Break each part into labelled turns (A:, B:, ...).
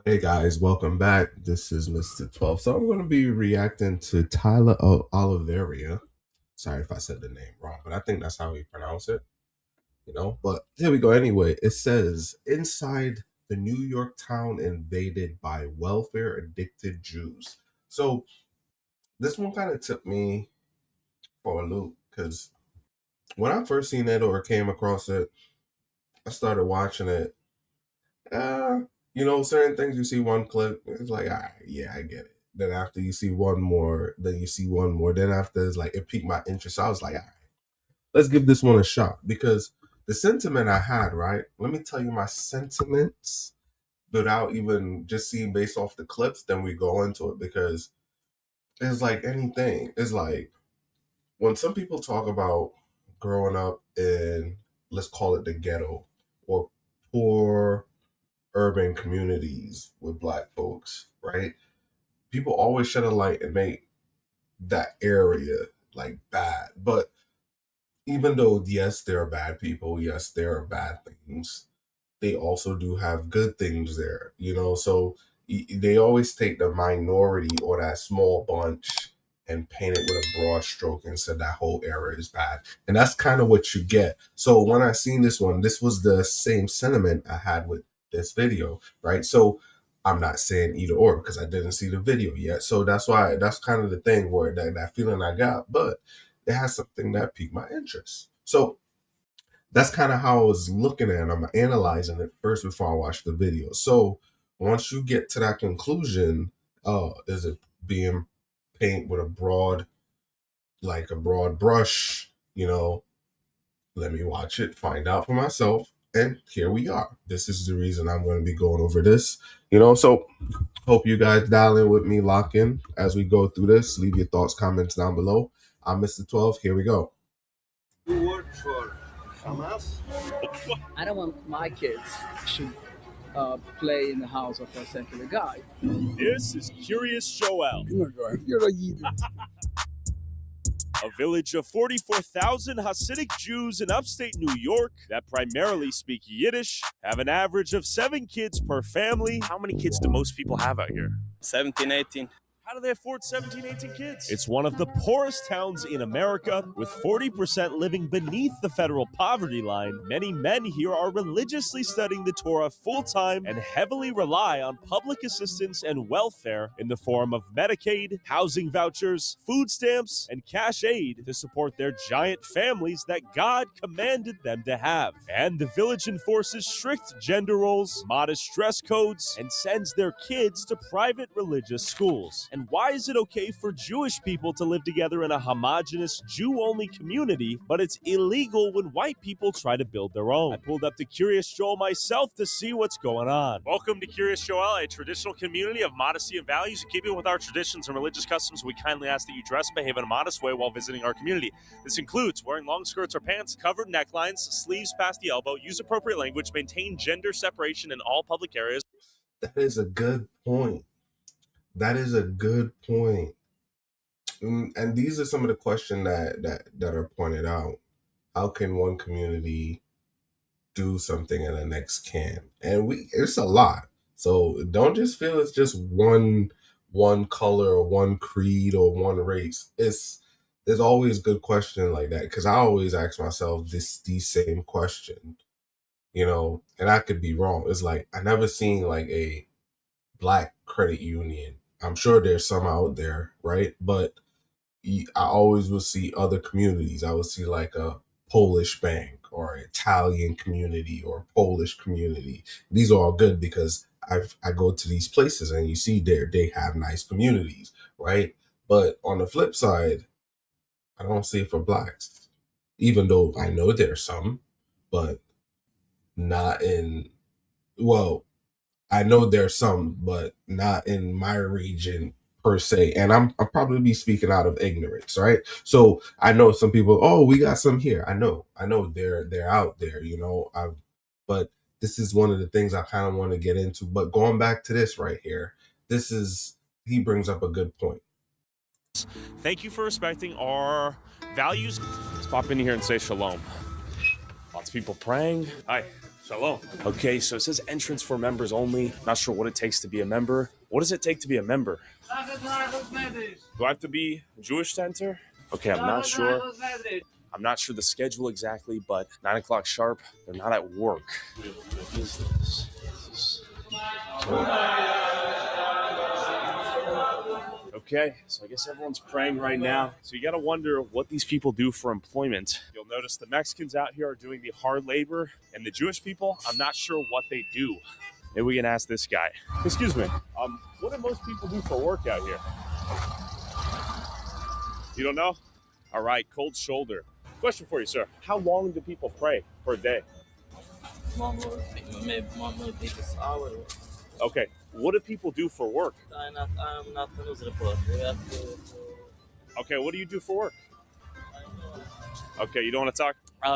A: Hey guys, welcome back. This is Mr. 12. So I'm going to be reacting to Tyler Oliveria. Sorry if I said the name wrong, but I think that's how we pronounce it. But here we go. Anyway, it says inside the New York town invaded by welfare addicted Jews. So this one kind of took me for a loop because when I first seen it or came across it, I started watching it. Uh, certain things you see one clip, it's like, all right, yeah, I get it. Then after you see one more, then you see one more. Then after it's like it piqued my interest. I was like, all right, let's give this one a shot. Because the sentiment I had, right? Let me tell you my sentiments without even just seeing based off the clips, then we go into it because it's like anything. It's like when some people talk about growing up in, let's call it the ghetto or poor urban communities with black folks, right? People always shed a light and make that area like bad. But even though, yes, there are bad people, yes, there are bad things, they also do have good things there. So they always take the minority or that small bunch and paint it with a broad stroke and said that whole area is bad. And that's kind of what you get. So when I seen this one, this was the same sentiment I had with this video, right? So I'm not saying either or because I didn't see the video yet. So that's why that's kind of the thing where that feeling I got, but it has something that piqued my interest. So that's kind of how I was looking at it. I'm analyzing it first before I watch the video. So once you get to that conclusion, is it being paint with a broad brush? Let me watch it, find out for myself. And here we are. This is the reason I'm going to be going over this. So hope you guys dial in with me, lock in as we go through this. Leave your thoughts, comments down below. I'm Mr. 12. Here we go.
B: You work for Hamas?
C: I don't want my kids to play in the house of a secular guy.
D: This is Kiryas Joel,
C: You're a Yidden.
D: a village of 44,000 Hasidic Jews in upstate New York that primarily speak Yiddish, have an average of 7 kids per family. How many kids do most people have out here?
B: 17, 18.
D: How do they afford 17, 18 kids? It's one of the poorest towns in America, with 40% living beneath the federal poverty line. Many men here are religiously studying the Torah full-time and heavily rely on public assistance and welfare in the form of Medicaid, housing vouchers, food stamps, and cash aid to support their giant families that God commanded them to have. And the village enforces strict gender roles, modest dress codes, and sends their kids to private religious schools. And why is it okay for Jewish people to live together in a homogenous Jew-only community, but it's illegal when white people try to build their own? I pulled up to Kiryas Joel myself to see what's going on. Welcome to Kiryas Joel, a traditional community of modesty and values. In keeping with our traditions and religious customs, we kindly ask that you dress and behave in a modest way while visiting our community. This includes wearing long skirts or pants, covered necklines, sleeves past the elbow, use appropriate language, maintain gender separation in all public areas.
A: That is a good point. That is a good point. And these are some of the questions that are pointed out. How can one community do something and the next can? And it's a lot. So don't just feel it's just one color or one creed or one race. There's always good question like that because I always ask myself these same question, and I could be wrong. It's like I never seen like a black credit union. I'm sure there's some out there, right? But I always would see other communities. I would see like a Polish bank or Italian community or Polish community. These are all good because I go to these places and you see they have nice communities, right? But on the flip side, I don't see it for blacks, even though I know there's some, but not in, well, I know there's some, but not in my region per se. And I'm probably be speaking out of ignorance, right? So I know some people, oh, we got some here. I know they're out there. But this is one of the things I kind of want to get into. But going back to this right here, he brings up a good point.
D: Thank you for respecting our values. Let's pop in here and say shalom. Lots of people praying. Hi. Shalom. Okay, so it says entrance for members only. Not sure what it takes to be a member. What does it take to be a member? Do I have to be Jewish to enter? Okay, I'm not sure. I'm not sure the schedule exactly, but 9 o'clock sharp, they're not at work. What is this? Okay, so I guess everyone's praying right now. So you got to wonder what these people do for employment. You'll notice the Mexicans out here are doing the hard labor, and the Jewish people, I'm not sure what they do. Maybe we can ask this guy. Excuse me. What do most people do for work out here? You don't know? All right, cold shoulder. Question for you, sir. How long do people pray per day?
E: Maybe this hour.
D: Okay, what do people do for work?
E: I'm not a news reporter. We have to.
D: Okay, what do you do for work? Okay, you don't want to talk?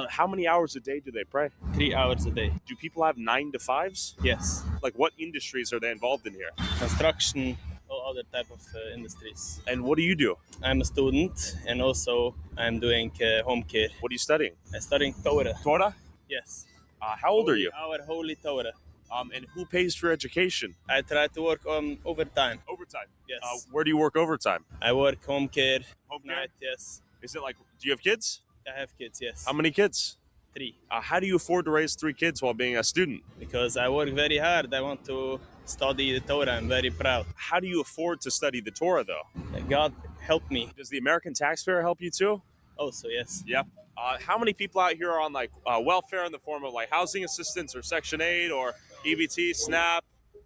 D: How many hours a day do they pray?
E: 3 hours a day.
D: Do people have 9 to 5s?
E: Yes.
D: Like what industries are they involved in here?
E: Construction, all other type of industries.
D: And what do you do?
E: I'm a student, and also I'm doing home care.
D: What are you studying?
E: I'm studying Torah.
D: Torah?
E: Yes.
D: How old are you?
E: Our holy Torah.
D: And who pays for education?
E: I try to work on overtime.
D: Overtime?
E: Yes.
D: Where do you work overtime?
E: I work home care.
D: Home care?
E: Night, yes.
D: Is it like, do you have kids?
E: I have kids, yes.
D: How many kids?
E: 3.
D: How do you afford to raise 3 kids while being a student?
E: Because I work very hard. I want to study the Torah. I'm very proud.
D: How do you afford to study the Torah, though?
E: God help me.
D: Does the American taxpayer help you, too?
E: Also, yes.
D: Yep. How many people out here are on like welfare in the form of like housing assistance or Section 8 or EBT, SNAP,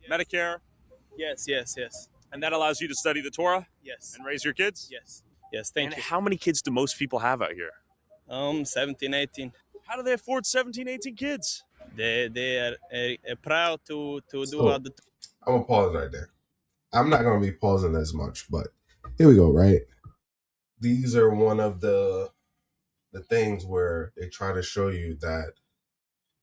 D: Medicare?
E: Yes.
D: And that allows you to study the Torah
E: Yes.
D: and raise your kids?
E: Yes, thank
D: And
E: you.
D: how many kids do most people have out here?
E: 17, 18.
D: How do they afford 17, 18 kids?
E: They are proud to do
A: So-
E: all the.
A: I'm gonna pause right there. I'm not gonna be pausing as much, but here we go, right? These are one of the things where they try to show you that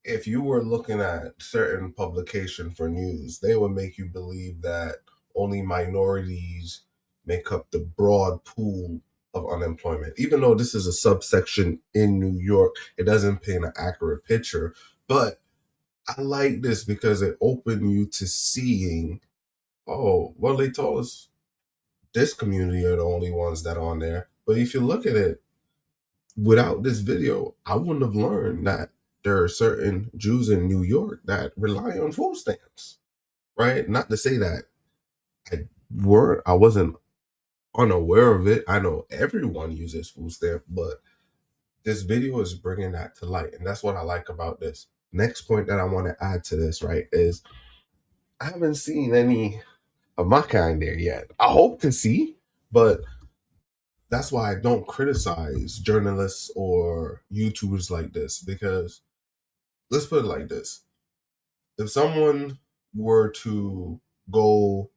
A: if you were looking at certain publication for news, they would make you believe that only minorities make up the broad pool of unemployment. Even though this is a subsection in New York, it doesn't paint an accurate picture. But I like this because it opened you to seeing, oh, well, they told us this community are the only ones that are on there. But if you look at it, without this video, I wouldn't have learned that there are certain Jews in New York that rely on food stamps, right? Not to say that I wasn't unaware of it. I know everyone uses food stamp, but this video is bringing that to light. And that's what I like about this. Next point that I want to add to this, right, is I haven't seen any of my kind there yet. I hope to see, but that's why I don't criticize journalists or YouTubers like this, because let's put it like this. If someone were to go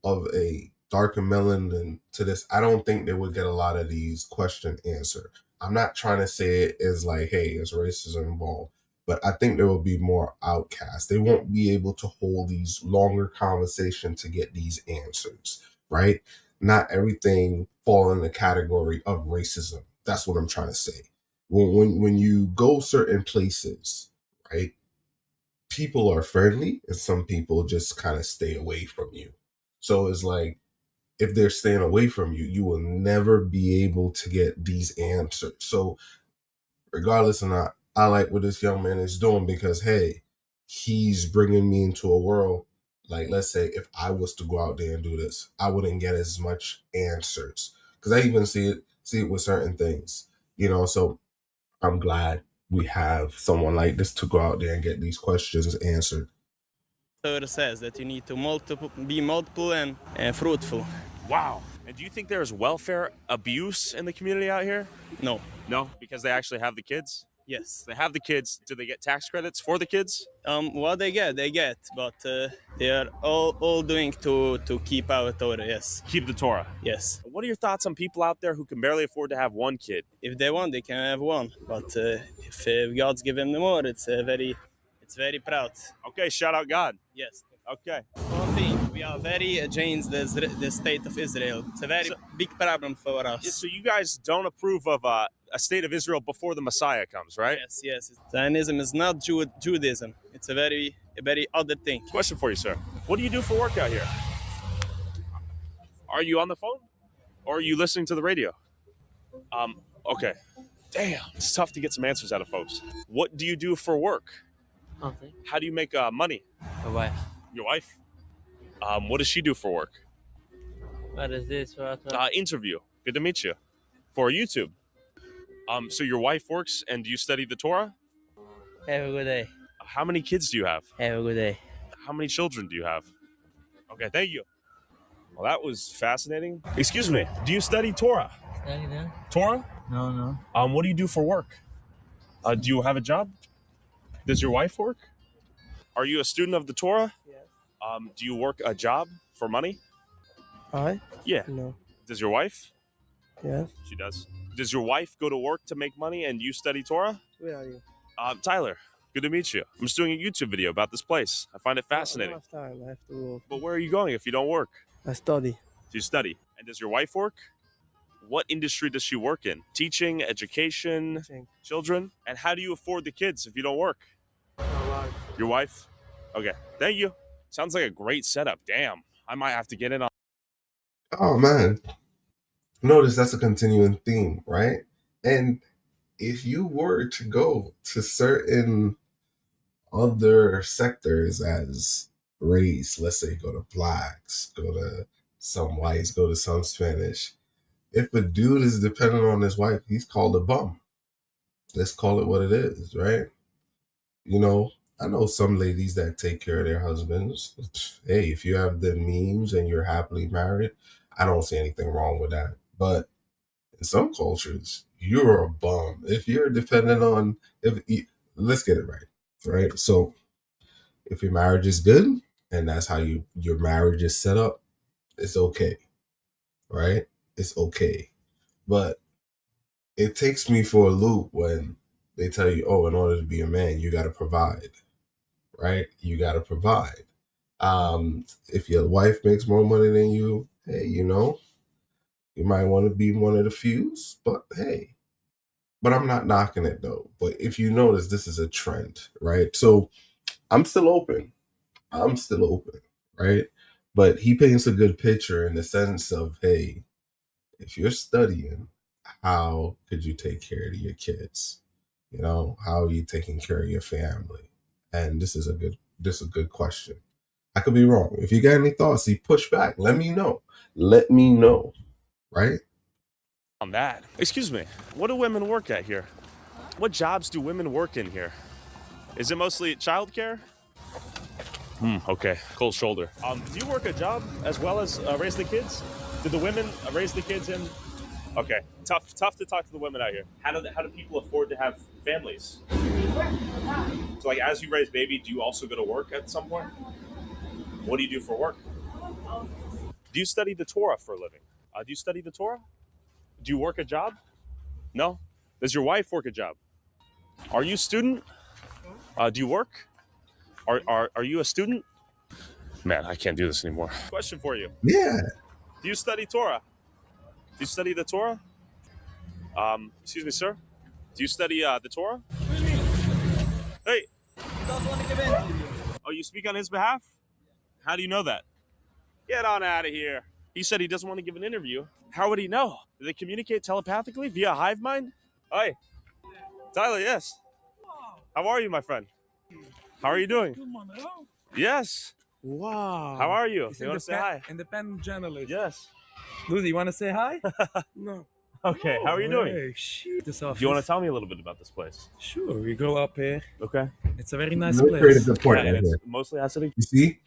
A: of a darker melanin to this, I don't think they would get a lot of these questions answered. I'm not trying to say it as like, hey, is racism involved, but I think there will be more outcasts. They won't be able to hold these longer conversations to get these answers, right? Not everything fall in the category of racism. That's what I'm trying to say. When you go certain places, right, people are friendly and some people just kind of stay away from you. So it's like, if they're staying away from you, you will never be able to get these answers. So regardless or not, I like what this young man is doing because, hey, he's bringing me into a world. Like, let's say if I was to go out there and do this, I wouldn't get as much answers because I even see it with certain things, so I'm glad we have someone like this to go out there and get these questions answered.
E: Torah says that you need to be multiple and fruitful.
D: Wow. And do you think there's welfare abuse in the community out here?
E: No.
D: No, because they actually have the kids?
E: Yes.
D: They have the kids. Do they get tax credits for the kids?
E: What they get, but they are all doing to keep our Torah. Yes.
D: Keep the Torah.
E: Yes.
D: What are your thoughts on people out there who can barely afford to have one kid?
E: If they want, they can have one. But if God's given them more, it's very proud.
D: Okay, shout out God.
E: Yes.
D: Okay.
E: One thing, we are very against the state of Israel. It's a very big problem for us.
D: So you guys don't approve of a state of Israel before the Messiah comes, right?
E: Yes. Zionism is not Judaism. It's a very other thing.
D: Question for you, sir. What do you do for work out here? Are you on the phone? Or are you listening to the radio? Okay. Damn, it's tough to get some answers out of folks. What do you do for work?
F: Nothing.
D: How do you make money?
F: My wife.
D: Your wife? What does she do for work?
F: What is this?
D: Interview. Good to meet you. For YouTube. So your wife works and do you study the Torah?
F: Have a good day.
D: How many kids do you have?
F: Have a good day.
D: How many children do you have? Okay, thank you. Well, that was fascinating. Excuse me, do you study Torah?
F: Study that?
D: Torah?
F: No.
D: What do you do for work? Do you have a job? Does your wife work? Are you a student of the Torah?
G: Yes.
D: Do you work a job for money?
G: I?
D: Yeah.
G: No.
D: Does your wife?
G: Yes.
D: She does. Does your wife go to work to make money and you study Torah?
G: Where are you?
D: Tyler, good to meet you. I'm just doing a YouTube video about this place. I find it fascinating.
G: I don't have time. I have to work.
D: But where are you going if you don't work?
G: I study.
D: Do you study? And does your wife work? What industry does she work in? Teaching, education,
G: Teaching.
D: children? And how do you afford the kids if you don't work? Your wife? Okay, thank you. Sounds like a great setup. Damn, I might have to get in on.
A: Oh man, notice that's a continuing theme, right? And if you were to go to certain other sectors as race, let's say go to blacks, go to some whites, go to some Spanish, if a dude is dependent on his wife, he's called a bum. Let's call it what it is, right? You know, I know some ladies that take care of their husbands. Hey, if you have the means and you're happily married, I don't see anything wrong with that. But in some cultures, you're a bum. If you're dependent on, let's get it right? So if your marriage is good and that's how your marriage is set up, it's okay, right? It's okay. But it takes me for a loop when they tell you, oh, in order to be a man, you got to provide, right? You got to provide. If your wife makes more money than you, hey, you might want to be one of the fews, but hey. But I'm not knocking it though. But if you notice, this is a trend, right? So I'm still open, right? But he paints a good picture in the sense of, hey, if you're studying, how could you take care of your kids? How are you taking care of your family? And this is a good question. I could be wrong. If you got any thoughts, you push back. Let me know. Right?
D: On that. Excuse me, what do women work at here? What jobs do women work in here? Is it mostly childcare? Okay, cold shoulder. Do you work a job as well as raise the kids? Do the women raise the kids in? Okay, tough to talk to the women out here. How do people afford to have families? So like as you raise baby, do you also go to work at some point? What do you do for work? Do you study the Torah for a living? Do you study the Torah? Do you work a job? No? Does your wife work a job? Are you a student? Do you work? Are you a student? Man, I can't do this anymore. Question for you.
A: Yeah.
D: Do you study Torah? Do you study the Torah? Excuse me, sir. Do you study the Torah? Hey. Oh, you speak on his behalf? How do you know that? Get on out of here. He said he doesn't want to give an interview. How would he know? Do they communicate telepathically via hive mind? Hi. Tyler, yes. How are you, my friend? How are you doing? Yes.
H: Wow.
D: How are you?
H: It's
D: You want to say hi?
H: Independent journalist.
D: Yes.
H: Lucy, you want to say hi?
G: No.
D: Okay, how are you doing?
H: Hey, shit, this
D: Do you want to tell me a little bit about this place?
H: Sure, we go up here.
D: Okay.
H: It's a very nice
A: You created a
H: place.
A: good point
D: Yeah,
A: right
D: and it's
A: here.
D: mostly Hasidic.
A: You see?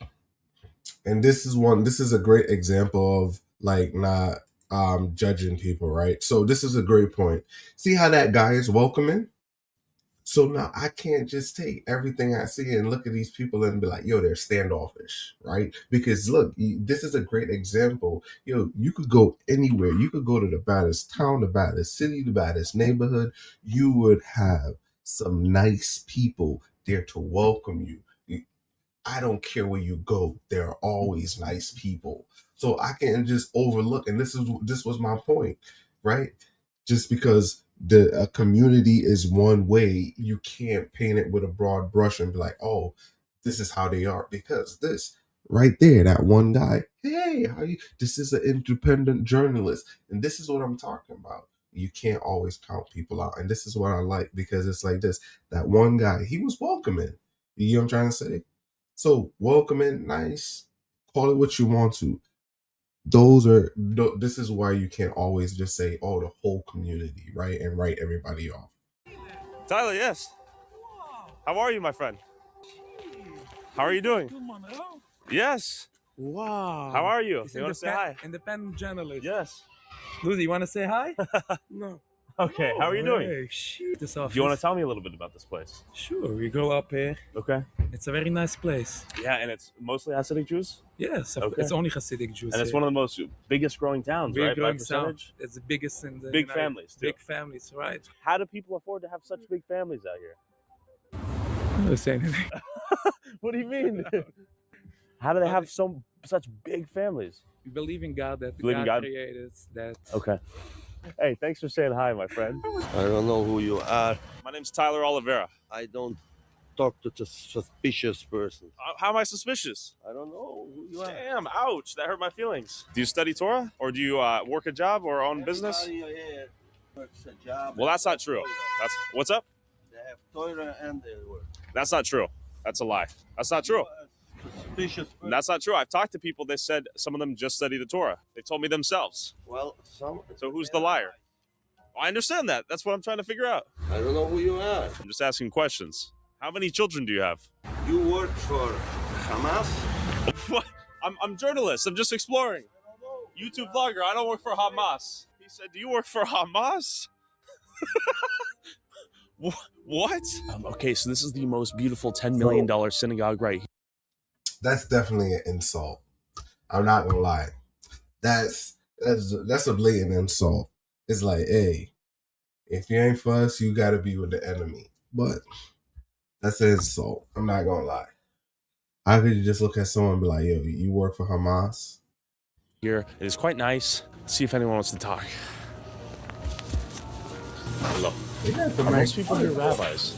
A: And this is a great example of like not judging people, right? So this is a great point. See how that guy is welcoming? So now I can't just take everything I see and look at these people and be like, yo, they're standoffish, right? Because look, this is a great example. Yo, you could go anywhere. You could go to the baddest town, the baddest city, the baddest neighborhood. You would have some nice people there to welcome you. I don't care where you go. There are always nice people. So I can't just overlook. And this was my point, right? Just because a community is one way. You can't paint it with a broad brush and be like, oh, this is how they are, because this right there, that one guy, hey, this is an independent journalist, and this is what I'm talking about. You can't always count people out, and this is what I like, because it's like this. That one guy, he was welcoming. You know what I'm trying to say? So welcoming, nice. Call it what you want to. This is why you can't always just say, oh, the whole community, right? And write everybody off.
D: Tyler, yes. How are you, my friend? How are you doing? Yes.
H: Wow.
D: How are you?
H: He's
D: You want to say hi?
H: Independent journalist.
D: Yes.
H: Lucy, you want to say hi?
G: No.
D: Okay. How are you doing?
H: Hey, shit, this office.
D: Do you want to tell me a little bit about this place?
H: Sure, we grow up here.
D: Okay.
H: It's a very nice place.
D: Yeah, and it's mostly Hasidic Jews?
H: Yes,
D: Okay.
H: it's only Hasidic Jews.
D: And it's one of the most biggest growing towns,
H: We're
D: right? By
H: growing
D: percentage?
H: It's the biggest in the
D: Big
H: United-
D: families, too.
H: Big families, right?
D: How do people afford to have such big families out here?
H: I'm not saying anything.
D: What do you mean? How do they have such big families?
H: We believe in God, that
D: Believe in
H: God
D: God?
H: created that.
D: Okay. Hey, thanks for saying hi, my friend.
B: I don't know who you are.
D: My name's Tyler Oliveira.
B: I don't talk to suspicious persons.
D: How am I suspicious?
B: I don't know who you are.
D: Damn, ouch, that hurt my feelings. Do you study Torah? Or do you work a job or own business?
B: Everybody here works a job.
D: Well, that's not true. What's up?
B: They have Torah and they work.
D: That's not true. That's a lie. That's not true.
B: Suspicious person.
D: That's not true. I've talked to people. They said some of them just study the Torah. They told me themselves.
B: Well, some.
D: So who's the liar? I understand that. That's what I'm trying to figure out.
B: I don't know who you are.
D: I'm just asking questions. How many children do you have?
B: You work for Hamas?
D: What? I'm journalist. I'm just exploring. YouTube vlogger. I don't work for Hamas. He said, do you work for Hamas? What? Okay, so this is the most beautiful $10 million synagogue right here.
A: That's definitely an insult. I'm not gonna lie. That's a blatant insult. It's like, hey, if you ain't for us, you gotta be with the enemy. But that's an insult. I'm not gonna lie. How could you just look at someone and be like, yo, you work for Hamas?
D: Here, it is quite nice. Let's see if anyone wants to talk. Hello. Are most people here rabbis?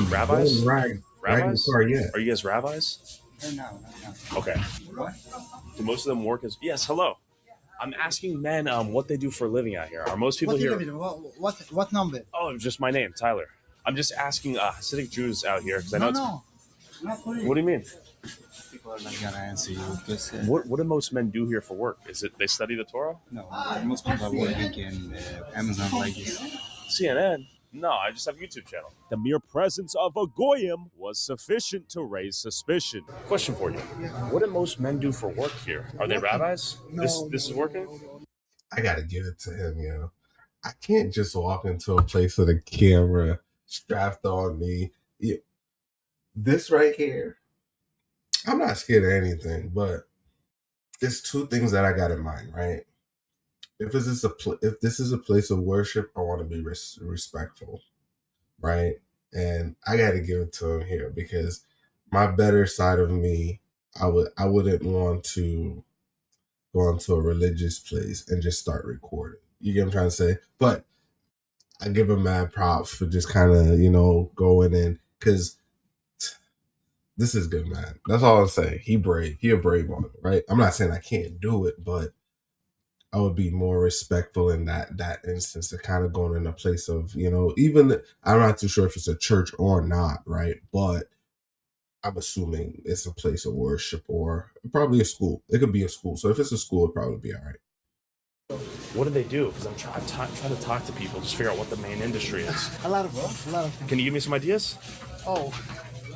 D: Rabbis? Rabbis? Are you guys rabbis?
C: No.
D: Okay. Do most of them work as... Yes, hello. I'm asking men what they do for a living out here. Are most people here...
I: What number?
D: Oh, just my name, Tyler. I'm just asking Hasidic Jews out here because I know
I: No. Not for you.
D: What do you mean?
I: People are not gonna answer you because
D: What do most men do here for work? Is it they study the Torah?
I: no, most people are working in Amazon like this.
D: CNN? No, I just have a YouTube channel. The mere presence of a goyim was sufficient to raise suspicion. Question for you. What do most men do for work here? Are they rabbis? This is working?
A: I gotta give it to him, yo. I can't just walk into a place with a camera strapped on me. Yeah. This right here, I'm not scared of anything, but there's two things that I got in mind, right? If this is a place of worship, I want to be respectful, right? And I got to give it to him here because my better side of me, I wouldn't want to go into a religious place and just start recording. You get what I'm trying to say? But I give him mad props for just kind of, going in because this is good, man. That's all I'm saying. He brave. He a brave one, right? I'm not saying I can't do it, but I would be more respectful in that instance of kind of going in a place of, even I'm not too sure if it's a church or not, right? But I'm assuming it's a place of worship or probably a school. It could be a school. So if it's a school, it'd probably be all right.
D: What do they do? Because I'm trying to talk to people, just figure out what the main industry is.
I: A lot of things.
D: Can you give me some ideas?
I: Oh,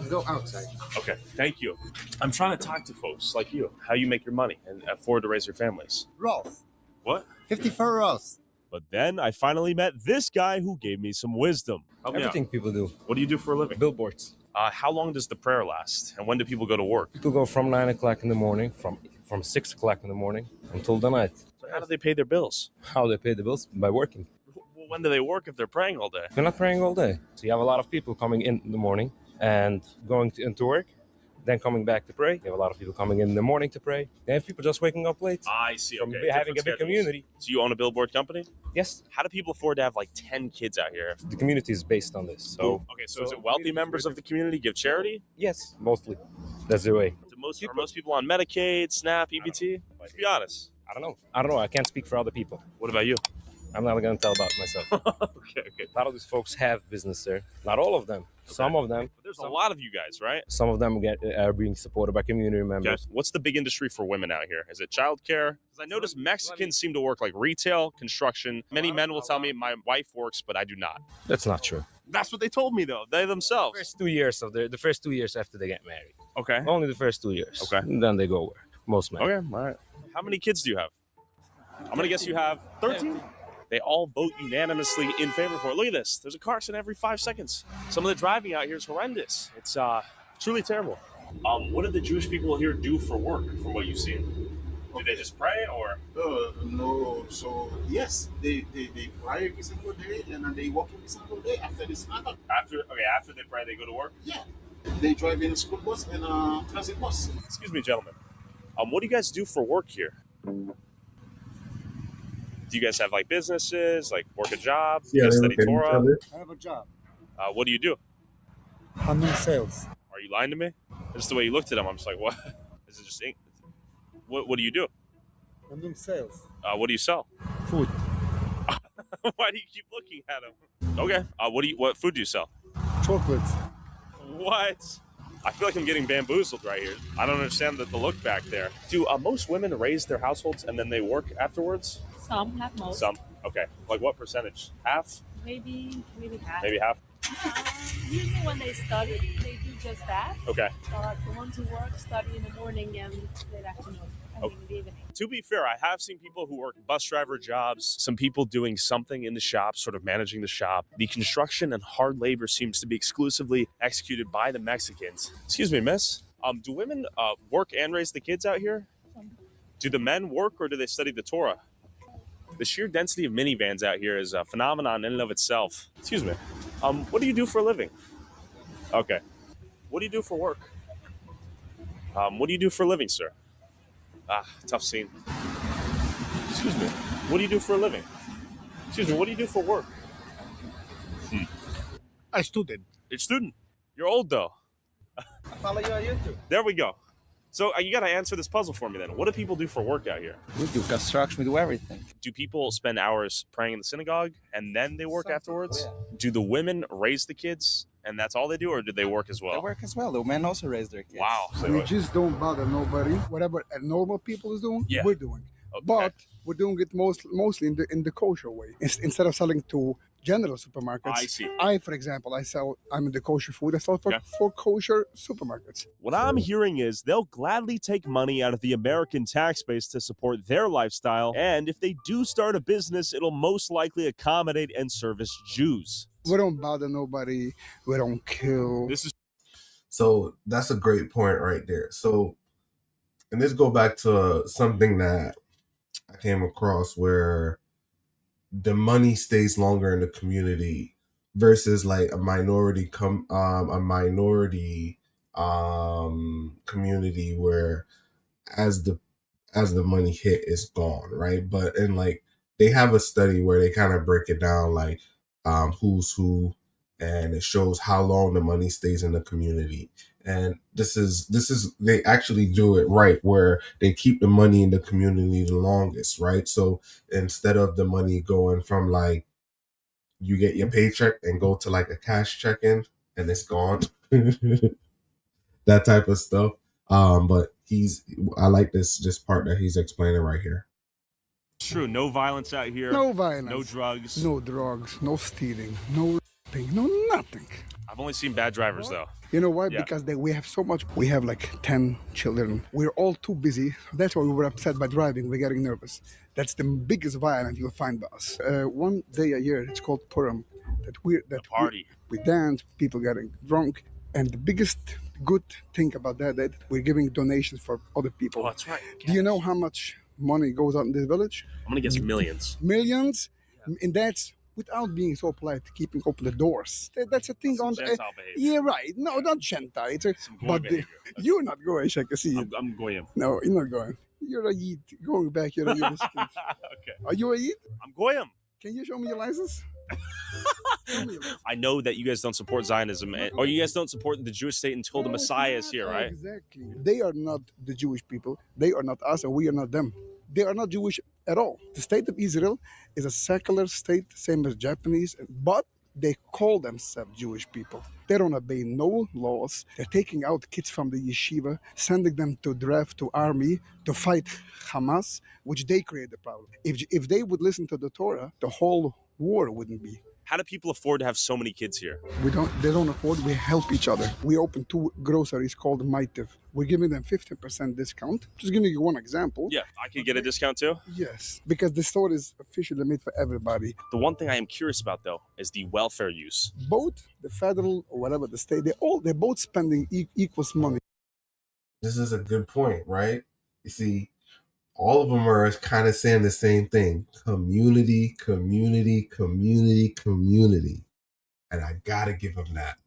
I: go outside.
D: Okay, thank you. I'm trying to talk to folks like you, how you make your money and afford to raise your families.
I: Rolls.
D: What?
I: 54 rolls.
D: But then I finally met this guy who gave me some wisdom. Help me out.
J: Everything people do.
D: What do you do for a living?
J: Billboards.
D: How long does the prayer last? And when do people go to work?
J: People go from 9 o'clock in the morning, from 6 o'clock in the morning until the night.
D: So how do they pay their bills?
J: How they pay the bills? By working.
D: Well, when do they work if they're praying all day?
J: They're not praying all day. So you have a lot of people coming in the morning and going into work. then coming back to pray. You have a lot of people coming in the morning to pray. They have people just waking up late.
D: I see.
J: From
D: Okay.
J: having a
D: Different
J: big
D: schedules.
J: community.
D: So you own a billboard company?
J: Yes,
D: How do people afford to have like 10 kids out here?
J: the community is based on this. So
D: So is it wealthy members of the community give charity?
J: yes, mostly. That's the way.
D: Are most people on Medicaid, SNAP, EBT? Let's be honest.
J: I don't know. I can't speak for other people.
D: What about you?
J: I'm not going to tell about myself.
D: Okay.
J: A lot of these folks have business there. Not all of them. Some of them.
D: But there's a lot of you guys, right?
J: Some of them are being supported by community
D: Okay.
J: members.
D: What's the big industry for women out here? Is it childcare? Because I notice Mexicans seem to work like retail, construction. Many men will tell me my wife works, but I do not.
J: That's not true.
D: That's what they told me, though. They themselves.
J: The first 2 years after they get married.
D: Okay.
J: Only the first 2 years.
D: Okay.
J: And then they go work. Most men.
D: Okay. All right. How many kids do you have? I'm going to guess you have 13. They all vote unanimously in favor for it. Look at this. There's a car accident every 5 seconds. Some of the driving out here is horrendous. It's truly terrible. What did the Jewish people here do for work, from what you've seen? Did they just pray, or?
K: No. So yes, they pray every single day and they work every single day after this matter.
D: After they pray, they go to work?
K: Yeah. They drive in a school bus and a transit bus.
D: Excuse me, gentlemen. What do you guys do for work here? Do you guys have like businesses, like work a job? Do you guys study Torah?
B: I have a job.
D: What do you do?
B: I'm in sales.
D: Are you lying to me? Just the way you looked at him, I'm just like, what? Is it just ink? What do you do?
B: I'm doing sales.
D: What do you sell?
B: Food.
D: Why do you keep looking at him? Okay. What food do you sell?
B: Chocolates.
D: What? I feel like I'm getting bamboozled right here. I don't understand the look back there. Do most women raise their households and then they work afterwards?
L: Some, not most.
D: Some. Okay. Like what percentage? Half?
L: Maybe half.
D: Maybe half?
L: Usually when they study, they do just that.
D: Okay.
L: But the ones who work study in the morning and late afternoon. In the evening.
D: To be fair, I have seen people who work bus driver jobs, some people doing something in the shop, sort of managing the shop. The construction and hard labor seems to be exclusively executed by the Mexicans. Excuse me, miss. Do women work and raise the kids out here? Do the men work or do they study the Torah? The sheer density of minivans out here is a phenomenon in and of itself. Excuse me. What do you do for a living? Okay. What do you do for work? What do you do for a living, sir? Tough scene. Excuse me. What do you do for a living? Excuse me. What do you do for work?
B: I student.
D: You're a student. You're old, though.
B: I follow you on YouTube.
D: There we go. So you got to answer this puzzle for me then. What do people do for work out here?
I: We do construction, we do everything.
D: Do people spend hours praying in the synagogue and then they work afterwards?
I: Yeah.
D: Do the women raise the kids and that's all they do, or do they work as well?
I: They work as well. The men also raise their kids.
D: Wow.
M: We just don't bother nobody. Whatever normal people is doing,
D: Yeah.
M: we're doing.
D: Okay.
M: But we're doing it mostly in the kosher way. Instead of selling to general supermarkets,
D: I see.
M: for example, I'm in the kosher food. I sell
D: Okay.
M: for kosher supermarkets.
D: What I'm hearing is they'll gladly take money out of the American tax base to support their lifestyle, and if they do start a business, it'll most likely accommodate and service Jews.
M: We don't bother nobody. We don't kill.
A: So that's a great point right there. So, and this go back to something that I came across where the money stays longer in the community versus like a minority community where as the money hit, it's gone, right? But and like they have a study where they kind of break it down like who's who, and it shows how long the money stays in the community. And this is they actually do it right where they keep the money in the community the longest, right? So instead of the money going from like you get your paycheck and go to like a cash check-in and it's gone, that type of stuff. But I like this part that he's explaining right here.
D: True. No violence out here.
M: No violence.
D: No drugs.
M: No drugs. No stealing. No raping. No nothing.
D: I've only seen bad drivers though.
M: You know why?
D: Yeah.
M: Because we have so much. We have like 10 children. We're all too busy. That's why we were upset by driving. We're getting nervous. That's the biggest violence you'll find by us. One day a year, it's called Purim.
D: Party.
M: We dance, people getting drunk. And the biggest good thing about that we're giving donations for other people.
D: Oh, that's right.
M: Do you know how much money goes out in this village?
D: I'm gonna guess millions.
M: Millions? And that's without being so polite, keeping open the doors. That's a thing on
D: Gentile behavior.
M: yeah, right. No, not Gentile. It's
D: Goy behavior.
M: you're not going, I can see it.
D: I'm goyim.
M: No, you're not going. You're a Yid. Going back, you're a Yiddish kid.
D: Okay.
M: Are you a Yid?
D: I'm goyim.
M: Can you show me your license?
D: I know that you guys don't support Zionism, or you guys don't support the Jewish state until the Messiah is here, right?
M: Exactly. They are not the Jewish people. They are not us, and we are not them. They are not Jewish at all. The state of Israel is a secular state, same as Japanese, but they call themselves Jewish people. They don't obey no laws. They're taking out kids from the yeshiva, sending them to draft to army to fight Hamas, which they create the problem. If they would listen to the Torah, the whole war wouldn't be.
D: How do people afford to have so many kids here?
M: They don't afford, we help each other. We opened 2 groceries called Maitiv. We're giving them 15% discount. Just giving you one example.
D: Yeah, I could get a discount too?
M: Yes, because the store is officially made for everybody.
D: The one thing I am curious about though is the welfare use.
M: Both the federal or whatever the state, they're both spending equals money.
A: This is a good point, right? You see, all of them are kind of saying the same thing. Community, community, community, community. And I got to give them that,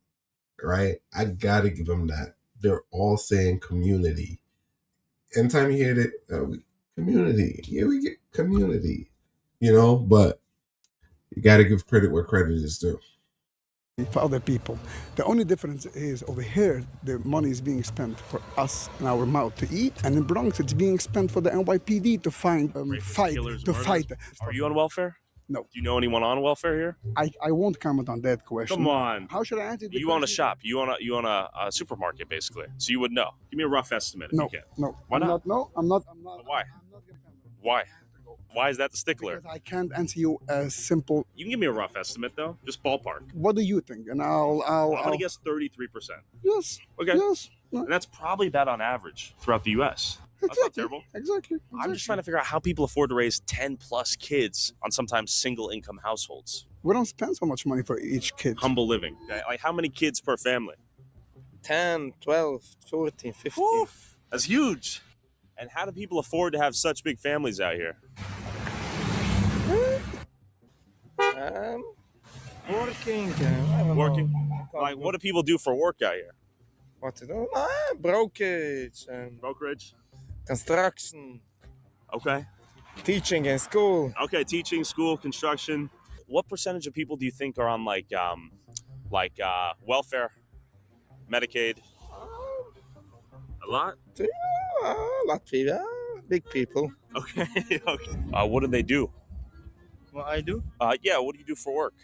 A: right? I got to give them that. They're all saying community. Anytime you hear that, community, yeah, we get community, but you got to give credit where credit is due.
M: For other people. The only difference is over here, the money is being spent for us and our mouth to eat, and in Bronx, it's being spent for the NYPD to fight.
D: Are you on welfare?
M: No.
D: Do you know anyone on welfare here?
M: I won't comment on that question.
D: Come on.
M: How should I answer the
D: You own a shop. You own a supermarket, basically. So you would know. Give me a rough estimate if you can.
M: No.
D: Why not?
M: I'm not.
D: Why? Why? Why is that the stickler?
M: Because I can't answer you as simple.
D: You can give me a rough estimate, though. Just ballpark.
M: What do you think? And
D: I'm going to guess 33%.
M: Yes.
D: Okay.
M: Yes.
D: And that's probably that on average throughout the U.S. That's not terrible.
M: Exactly.
D: I'm just trying to figure out how people afford to raise 10 plus kids on sometimes single income households.
M: We don't spend so much money for each kid.
D: Humble living. Okay? Like how many kids per family?
F: 10, 12, 14, 15.
D: Oof, that's huge. And how do people afford to have such big families out here?
F: Working.
D: Working? Like, what do people do for work out here?
F: What to do? Brokerage.
D: Brokerage?
F: Construction.
D: Okay.
F: Teaching in school.
D: Okay, teaching, school, construction. What percentage of people do you think are on welfare, Medicaid? A lot?
F: Latvia. Big people.
D: Okay. Okay. What do they do?
F: What I do?
D: Yeah. What do you do for work?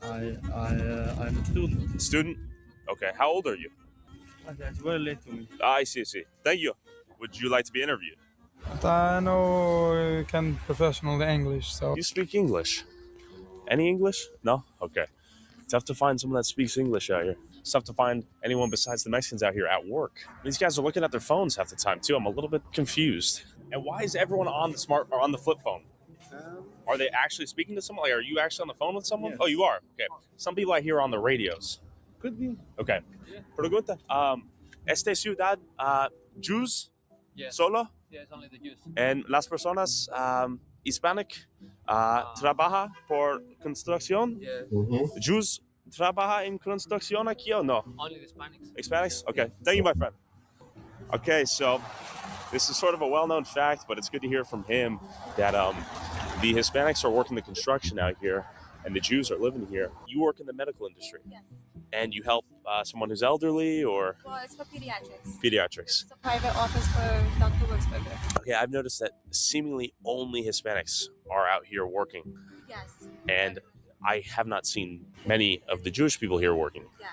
F: I'm a student.
D: Student? Okay. How old are you?
F: That's very late to me.
D: I see. Thank you. Would you like to be interviewed?
N: I know can professional English, so.
D: You speak English? Any English? No? Okay. Tough to find someone that speaks English out here. It's tough to find anyone besides the Mexicans out here at work. These guys are looking at their phones half the time too. I'm a little bit confused. And why is everyone on the flip phone? Are they actually speaking to someone? Like, are you actually on the phone with someone? Yes. Oh, you are? Okay. Some people I hear are on the radios.
F: Could be.
D: Okay.
F: Yeah.
D: Pregunta. Este ciudad, Jews?
C: Yes.
D: Solo?
C: Yeah, it's only the Jews.
D: And las personas Hispanic trabaja por construcción?
C: Yeah.
A: Mm-hmm.
D: Jews trabaja en construcción aquí o no?
C: Only the Hispanics.
D: Hispanics? Okay. Thank you, my friend. Okay, so this is sort of a well-known fact, but it's good to hear from him that the Hispanics are working the construction out here and the Jews are living here. You work in the medical industry.
L: Yes.
D: And you help someone who's elderly or?
L: Well, it's for pediatrics.
D: Pediatrics.
L: It's a private office for Dr. Wurzberger.
D: Okay, I've noticed that seemingly only Hispanics are out here working.
L: Yes.
D: And I have not seen many of the Jewish people here working.
L: Yeah.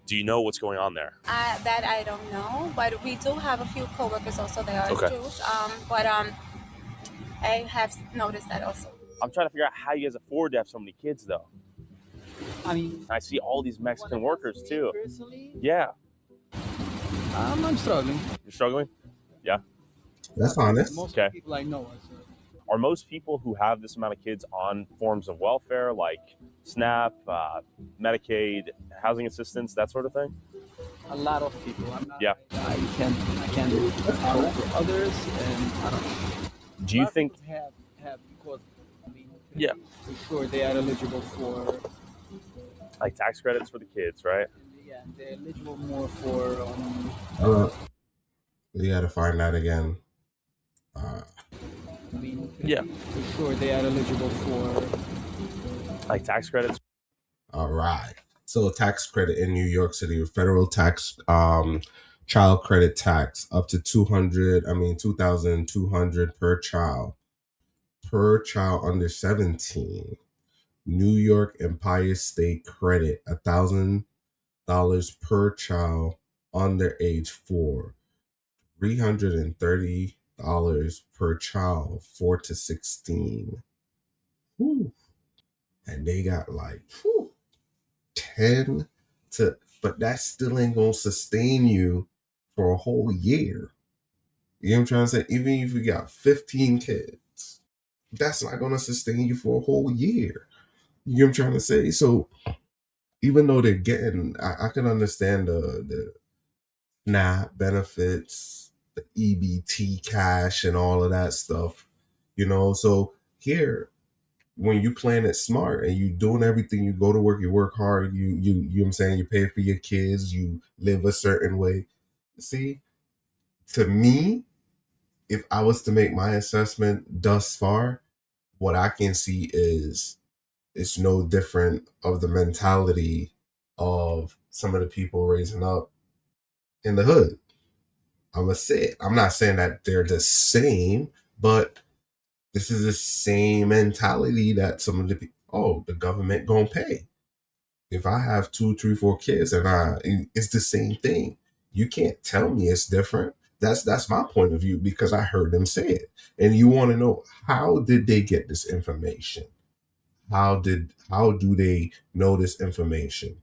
D: Do you know what's going on there?
L: That I don't know, but we do have a few coworkers also that are
D: Okay.
L: Jewish. I have noticed that also.
D: I'm trying to figure out how you guys afford to have so many kids, though.
C: I mean,
D: I see all these Mexican workers, too.
C: Personally,
D: Yeah.
C: I'm struggling.
D: You're struggling? Yeah.
A: That's honest.
C: Most
D: Okay.
C: people I know are.
D: Are most people who have this amount of kids on forms of welfare, like SNAP, Medicaid, housing assistance, that sort of thing?
C: A lot of people. I'm not,
D: Yeah.
C: I can't do for others, and I don't know.
D: Do you think?
C: Have because I mean,
F: Yeah.
C: For sure, they are eligible for.
D: Like tax credits for the kids, right?
C: Yeah, they're eligible more for.
A: You got to find that again.
C: I mean,
F: Yeah.
C: for sure, they are eligible for.
D: Like tax credits.
A: All right. So tax credit in New York City, federal tax, child credit tax up to 2,200 per child under 17. New York Empire State credit $1,000 per child under age 4, $330 per child 4 to 16. Whew. And they got like 10 to, but that still ain't gonna sustain you for a whole year. You know what I'm trying to say? Even if you got 15 kids, that's not gonna sustain you for a whole year. You know what I'm trying to say? So even though they're getting, I can understand the SNAP benefits, the EBT cash, and all of that stuff. So here, when you playing it smart and you doing everything, you go to work, you work hard, you know what I'm saying, you pay for your kids, you live a certain way. See, to me, if I was to make my assessment thus far, what I can see is it's no different of the mentality of some of the people raising up in the hood. I'm gonna say it. I'm not saying that they're the same, but this is the same mentality that some of the people, the government gonna pay. If I have 2, 3, 4 kids and it's the same thing. You can't tell me it's different. That's my point of view because I heard them say it. And you want to know, how did they get this information? How do they know this information?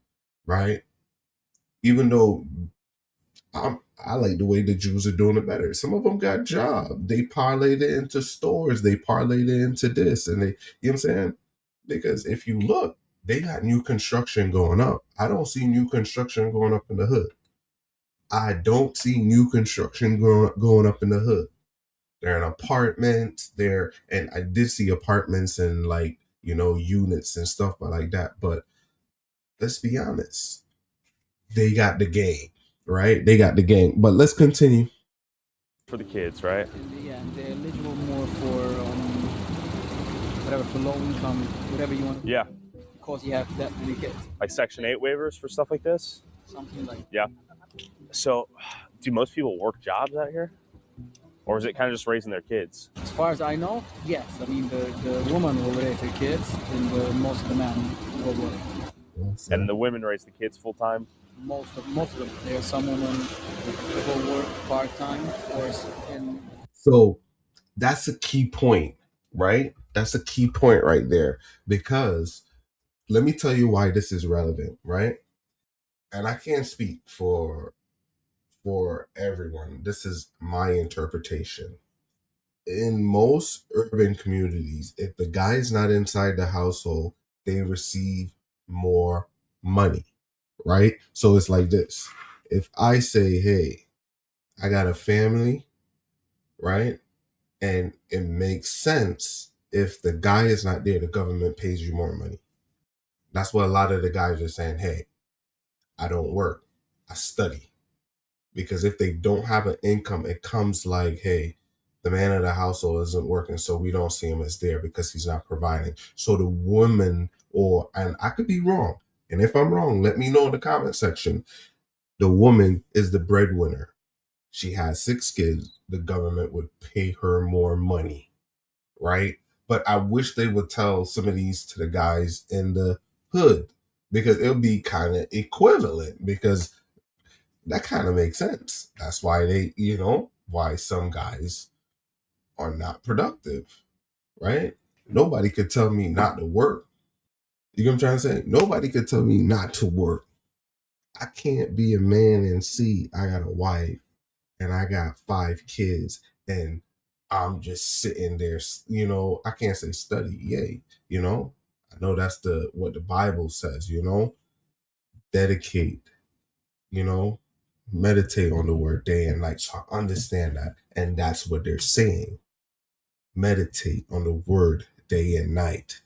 A: Right? Even though I like the way the Jews are doing it better. Some of them got jobs. They parlayed it into stores. They parlayed it into this. And you know what I'm saying? Because if you look, they got new construction going up. I don't see new construction going up in the hood. I don't see new construction going up in the hood. They're in apartments. And I did see apartments and units and stuff like that. But let's be honest. They got the game. Right? They got the game. But let's continue.
D: For the kids, right?
C: Yeah, they're eligible more for whatever, for low income, whatever you want.
D: Yeah.
C: Because you have that many kids.
D: Like Section 8 waivers for stuff like this?
C: Something like.
D: Yeah. So, do most people work jobs out here? Or is it kind of just raising their kids?
C: As far as I know, yes. I mean, the woman will raise her kids, and most of the men will work.
D: And the women raise the kids full time?
C: Most of them. There's some women who will work part-time or in.
A: So that's a key point, right? That's a key point right there, because let me tell you why this is relevant, right? And I can't speak for everyone. This is my interpretation. In most urban communities, if the guy is not inside the household, they receive more money, right? So it's like this. If I say, hey, I got a family, right? And it makes sense if the guy is not there, the government pays you more money. That's what a lot of the guys are saying. Hey, I don't work, I study. Because if they don't have an income, it comes like, hey, the man of the household isn't working, so we don't see him as there because he's not providing. So the woman, and I could be wrong, and if I'm wrong, let me know in the comment section. The woman is the breadwinner. She has 6 kids. The government would pay her more money, right? But I wish they would tell some of these to the guys in the hood, because it would be kind of equivalent, because that kind of makes sense. That's why why some guys are not productive, right? Nobody could tell me not to work. You know what I'm trying to say? Nobody could tell me not to work. I can't be a man and see I got a wife and I got 5 kids and I'm just sitting there, I can't say study, yay, I know that's what the Bible says, dedicate, meditate on the word day and night. So I understand that. And that's what they're saying. Meditate on the word day and night.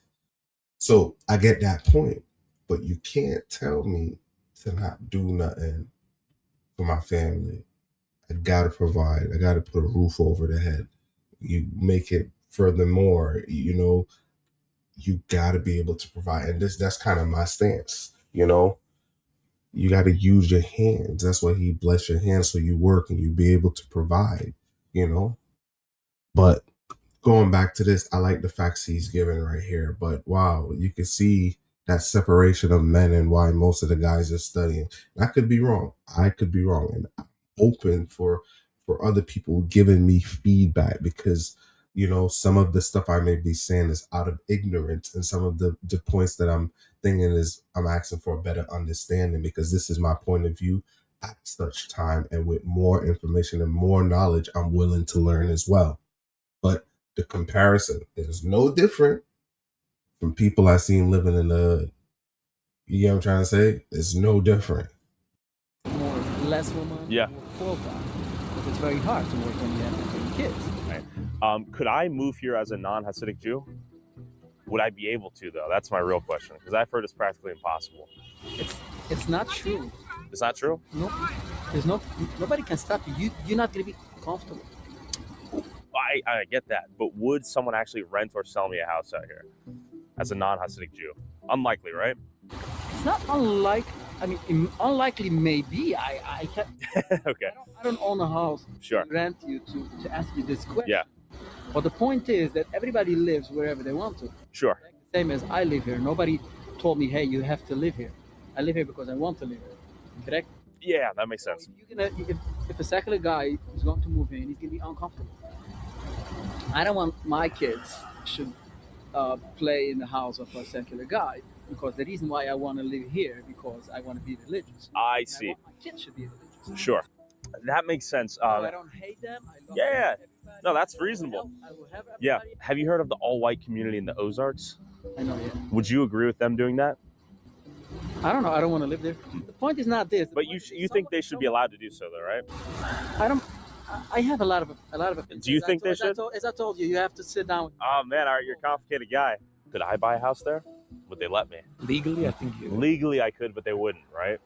A: So I get that point, but you can't tell me to not do nothing for my family. I gotta provide. I gotta put a roof over the head. You make it furthermore, you gotta be able to provide. And that's kind of my stance, You gotta use your hands. That's why he bless your hands so you work and you be able to provide, But going back to this, I like the facts he's given right here. But wow, you can see that separation of men and why most of the guys are studying. And I could be wrong. And I'm open for other people giving me feedback because some of the stuff I may be saying is out of ignorance, and some of the points that I'm thinking is I'm asking for a better understanding because this is my point of view at such time, and with more information and more knowledge, I'm willing to learn as well. But the comparison is no different from people I seen living in the hood. You know what I'm trying to say? It's no different.
C: Less women, more poor guy. It's very hard to work when you have kids.
D: Right. Could I move here as a non-Hasidic Jew? Would I be able to, though? That's my real question, because I've heard it's practically impossible.
C: It's not true.
D: It's not true?
C: No. Nobody can stop you. You're not going to be comfortable.
D: I get that, but would someone actually rent or sell me a house out here as a non-Hasidic Jew? Unlikely, right?
C: It's not unlikely. I mean, unlikely maybe. I can't.
D: Okay.
C: I don't own a house.
D: Sure.
C: To rent you to ask you this question.
D: Yeah.
C: But the point is that everybody lives wherever they want to.
D: Sure.
C: Same as I live here. Nobody told me, hey, you have to live here. I live here because I want to live here. Correct?
D: Yeah, that makes sense.
C: So if a secular guy is going to move in, he's going to be uncomfortable. I don't want my kids should play in the house of a secular guy, because the reason why I want to live here because I want to be religious.
D: I see.
C: I want my kids should be religious.
D: Sure. That makes sense.
C: I don't hate them. I love
D: Yeah.
C: everybody.
D: No, that's reasonable.
C: I will have everybody.
D: Yeah. Have you heard of the all-white community in the Ozarks?
C: I know, yeah.
D: Would you agree with them doing that?
C: I don't know. I don't want to live there. The point is not this.
D: But you think they should be allowed to do so, though, right?
C: I have a lot of.
D: Do you think they should?
C: As I told you, you have to sit down.
D: Oh man, all right, you're a complicated guy. Could I buy a house there? Would they let me?
H: Legally, I think you.
D: Legally, I could, but they wouldn't, right?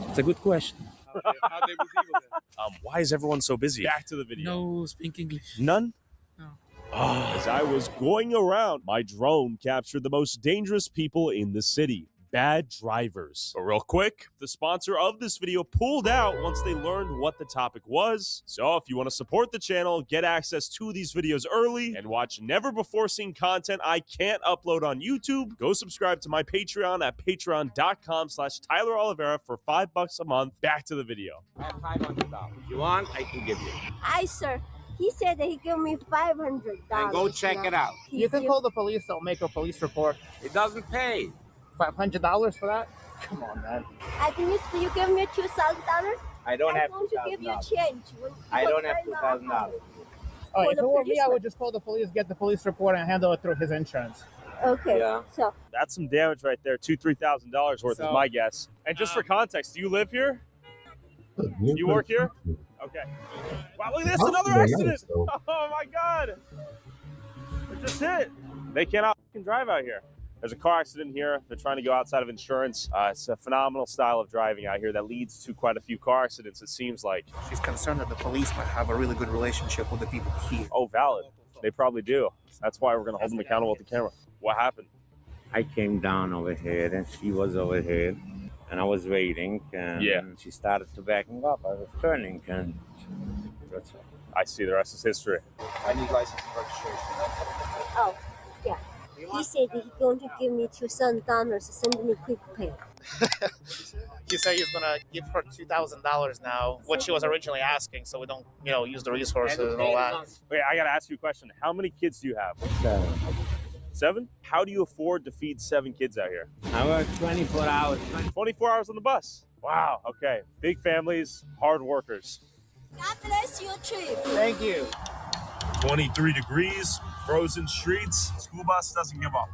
H: It's a good question.
F: How they would deal with it?
D: Why is everyone so busy? Back to the video.
H: No, speak English.
D: None?
H: No.
D: As I was going around, my drone captured the most dangerous people in the city. Bad drivers. But real quick, the sponsor of this video pulled out once they learned what the topic was. So if you want to support the channel, get access to these videos early, and watch never before seen content I can't upload on YouTube, go subscribe to my Patreon at patreon.com/Tyler Oliveira for $5 a month. Back to the video.
O: I have $500. If you want, I can give you.
P: Hi, sir. He said that he gave me $500.
O: Then go check it out.
Q: You can call the police. They'll make a police report.
O: It doesn't pay.
Q: $500 for that? Come on, man.
P: At least you give me $2,000.
O: I don't have
P: I'm going to give you
O: $2,000.
P: change.
O: I don't have $2,000.
Q: Oh, if it were me, I would just call the police, get the police report, and handle it through his insurance.
P: Okay.
O: Yeah.
P: So
D: That's some damage right there. $2,000-$3,000 worth is my guess. And just for context, do you live here? You work here? Okay. Wow, look at this, another accident! Oh my God! It just hit. They cannot drive out here. There's a car accident here. They're trying to go outside of insurance. It's a phenomenal style of driving out here that leads to quite a few car accidents, it seems like.
Q: She's concerned that the police might have a really good relationship with the people here.
D: Oh, valid. They probably do. That's why we're going to hold them accountable with the camera. What happened?
O: I came down over here, and she was over here, and I was waiting, and she started to backing up. I was turning, and that's it.
D: I see. The rest is history.
O: I need license and registration.
P: Oh, yeah. He said that he's going to give me $2,000 to send me quick pay.
Q: He said he's going to give her $2,000 now, what she was originally asking, so we don't, use the resources and all that.
D: Wait, I got to ask you a question. How many kids do you have?
O: 7.
D: 7? How do you afford to feed 7 kids out here?
O: I work 24 hours.
D: 24 hours on the bus. Wow. Okay. Big families, hard workers.
P: God bless your trip.
Q: Thank you.
D: 23 degrees, frozen streets. School bus doesn't give up.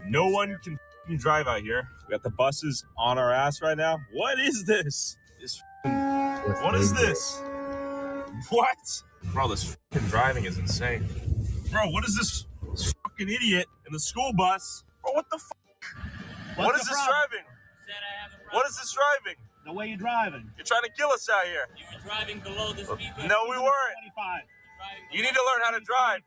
D: No one can drive out here. We got the buses on our ass right now. What is this? What is this? What? Bro, this driving is insane. Bro, what is this fucking idiot in the school bus? Bro, what the fuck? What is this driving? What is this driving?
R: The way you're driving.
D: You're trying to kill us out here.
R: You were driving below the speed limit.
D: No, we weren't.
R: 25.
D: You need to learn how to drive.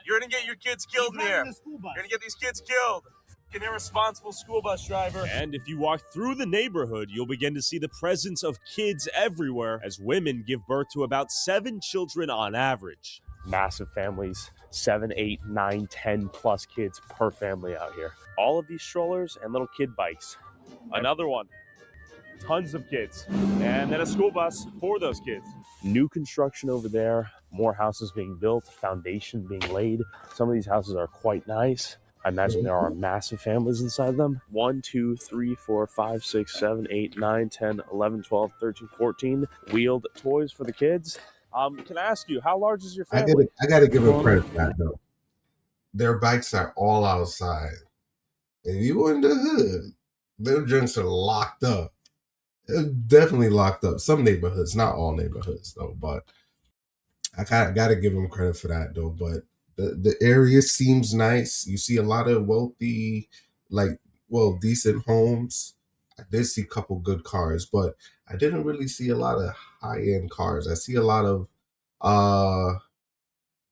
D: You're going to get your kids killed in here. You're going to get these kids killed. An irresponsible school bus driver. And if you walk through the neighborhood, you'll begin to see the presence of kids everywhere as women give birth to about 7 children on average. Massive families, 7, 8, 9, 10 plus kids per family out here. All of these strollers and little kid bikes. Another one. Tons of kids. And then a school bus for those kids. New construction over there. More houses being built. Foundation being laid. Some of these houses are quite nice. I imagine there are massive families inside them. 1, 2, 3, 4, 5, 6, 7, 8, 9, 10, 11, 12, 13, 14 wheeled toys for the kids. Can I ask you, how large is your family?
A: I gotta give them credit for that though. Their bikes are all outside. If you in the hood, their drinks are locked up. They're definitely locked up. Some neighborhoods, not all neighborhoods though, but I gotta give them credit for that though. But the area seems nice. You see a lot of wealthy, decent homes. I did see a couple good cars, but I didn't really see a lot of high-end cars. I see a lot of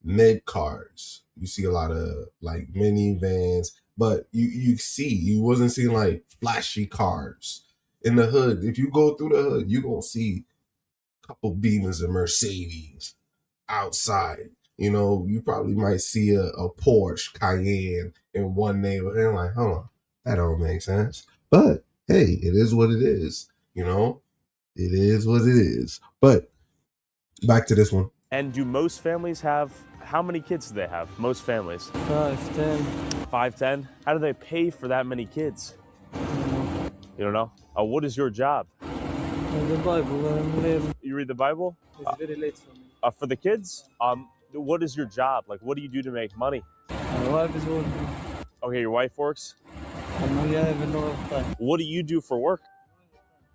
A: mid cars. You see a lot of like minivans, but you wasn't seeing like flashy cars in the hood. If you go through the hood, you gonna see a couple Beamers and Mercedes outside. You know, you probably might see a Porsche Cayenne in one neighborhood. And like, hold on, that don't make sense. But hey, it is what it is. You know, it is what it is. But back to this one.
D: And do most families have, how many kids do they have? Most families?
G: 5, 10.
D: 5, 10? How do they pay for that many kids? You don't know? What is your job?
G: The Bible.
D: You read the Bible?
G: It's very late for me.
D: For the kids? What is your job? Like, what do you do to make money?
G: My wife is working.
D: Okay, your wife works?
G: I have a lot of time.
D: What do you do for work?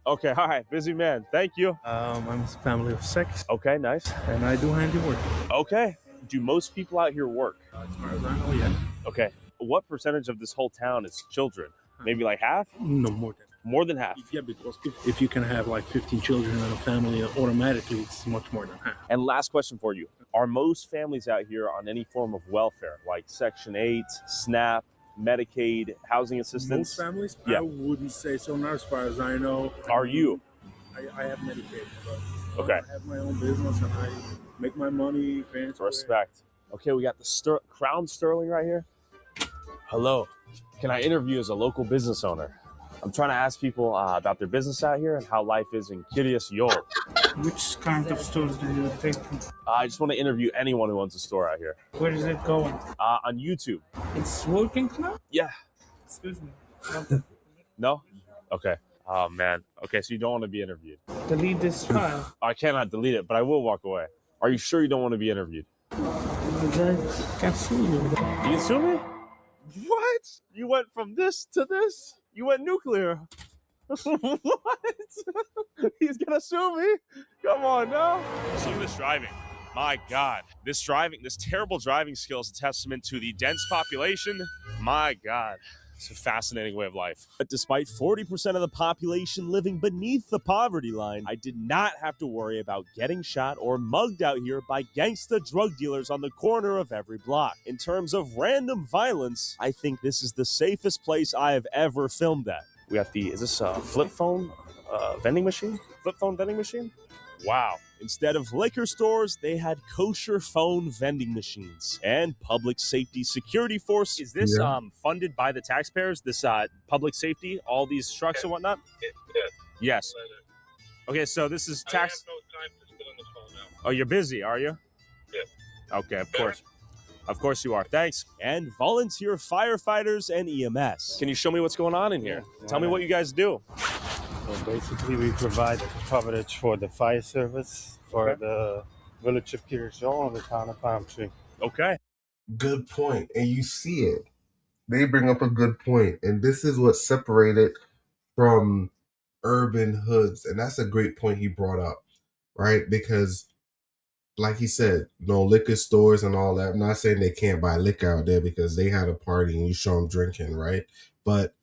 D: Okay, all right, busy man. Thank you.
S: I'm a family of 6.
D: Okay, nice.
S: And I do handiwork.
D: Okay. Do most people out here work?
S: As far as I know, yeah.
D: Okay. What percentage of this whole town is children? Maybe like half?
S: No, more than.
D: More than half?
S: Yeah, because if you can have like 15 children in a family, automatically it's much more than half.
D: And last question for you. Are most families out here on any form of welfare, like Section 8, SNAP, Medicaid, housing assistance?
S: Most families?
D: Yeah.
S: I wouldn't say so, not as far as I know.
D: Are you?
S: I have Medicaid, but
D: okay.
S: I have my own business and I make my money.
D: Respect. Okay, we got the Crown Sterling right here. Hello. Can I interview as a local business owner? I'm trying to ask people about their business out here and how life is in Kiryas Joel.
N: Which kind of stores do you take?
D: I just want to interview anyone who owns a store out here.
N: Where is it going?
D: On YouTube.
N: It's working now?
D: Yeah.
N: Excuse me.
D: No? Okay. Oh, man. Okay, so you don't want to be interviewed.
N: Delete this file.
D: I cannot delete it, but I will walk away. Are you sure you don't want to be interviewed?
N: I can sue you.
D: You can sue me? What? You went from this to this? You went nuclear. What? He's gonna sue me? Come on now. See this driving. My God. This terrible driving skill is a testament to the dense population. My God. It's a fascinating way of life. But despite 40% of the population living beneath the poverty line, I did not have to worry about getting shot or mugged out here by gangsta drug dealers on the corner of every block. In terms of random violence, I think this is the safest place I have ever filmed at. We got is this a flip phone vending machine? Flip phone vending machine? Wow. Instead of liquor stores, they had kosher phone vending machines. And public safety security force. Is this funded by the taxpayers, this public safety, all these trucks and whatnot? Yes. Okay, so this is tax. I have no time to sit on the phone now. Oh, you're busy, are you? Yes. Okay, of course. Of course you are. Thanks. And volunteer firefighters and EMS. Can you show me what's going on in here? Tell me what you guys do.
T: So basically, we provide coverage for the fire service for the village of Kiryas Joel and the town of Palm Tree.
D: Okay.
A: Good point. And you see it. They bring up a good point. And this is what separated from urban hoods. And that's a great point he brought up, right? Because like he said, no liquor stores and all that. I'm not saying they can't buy liquor out there because they had a party and you show them drinking, right? But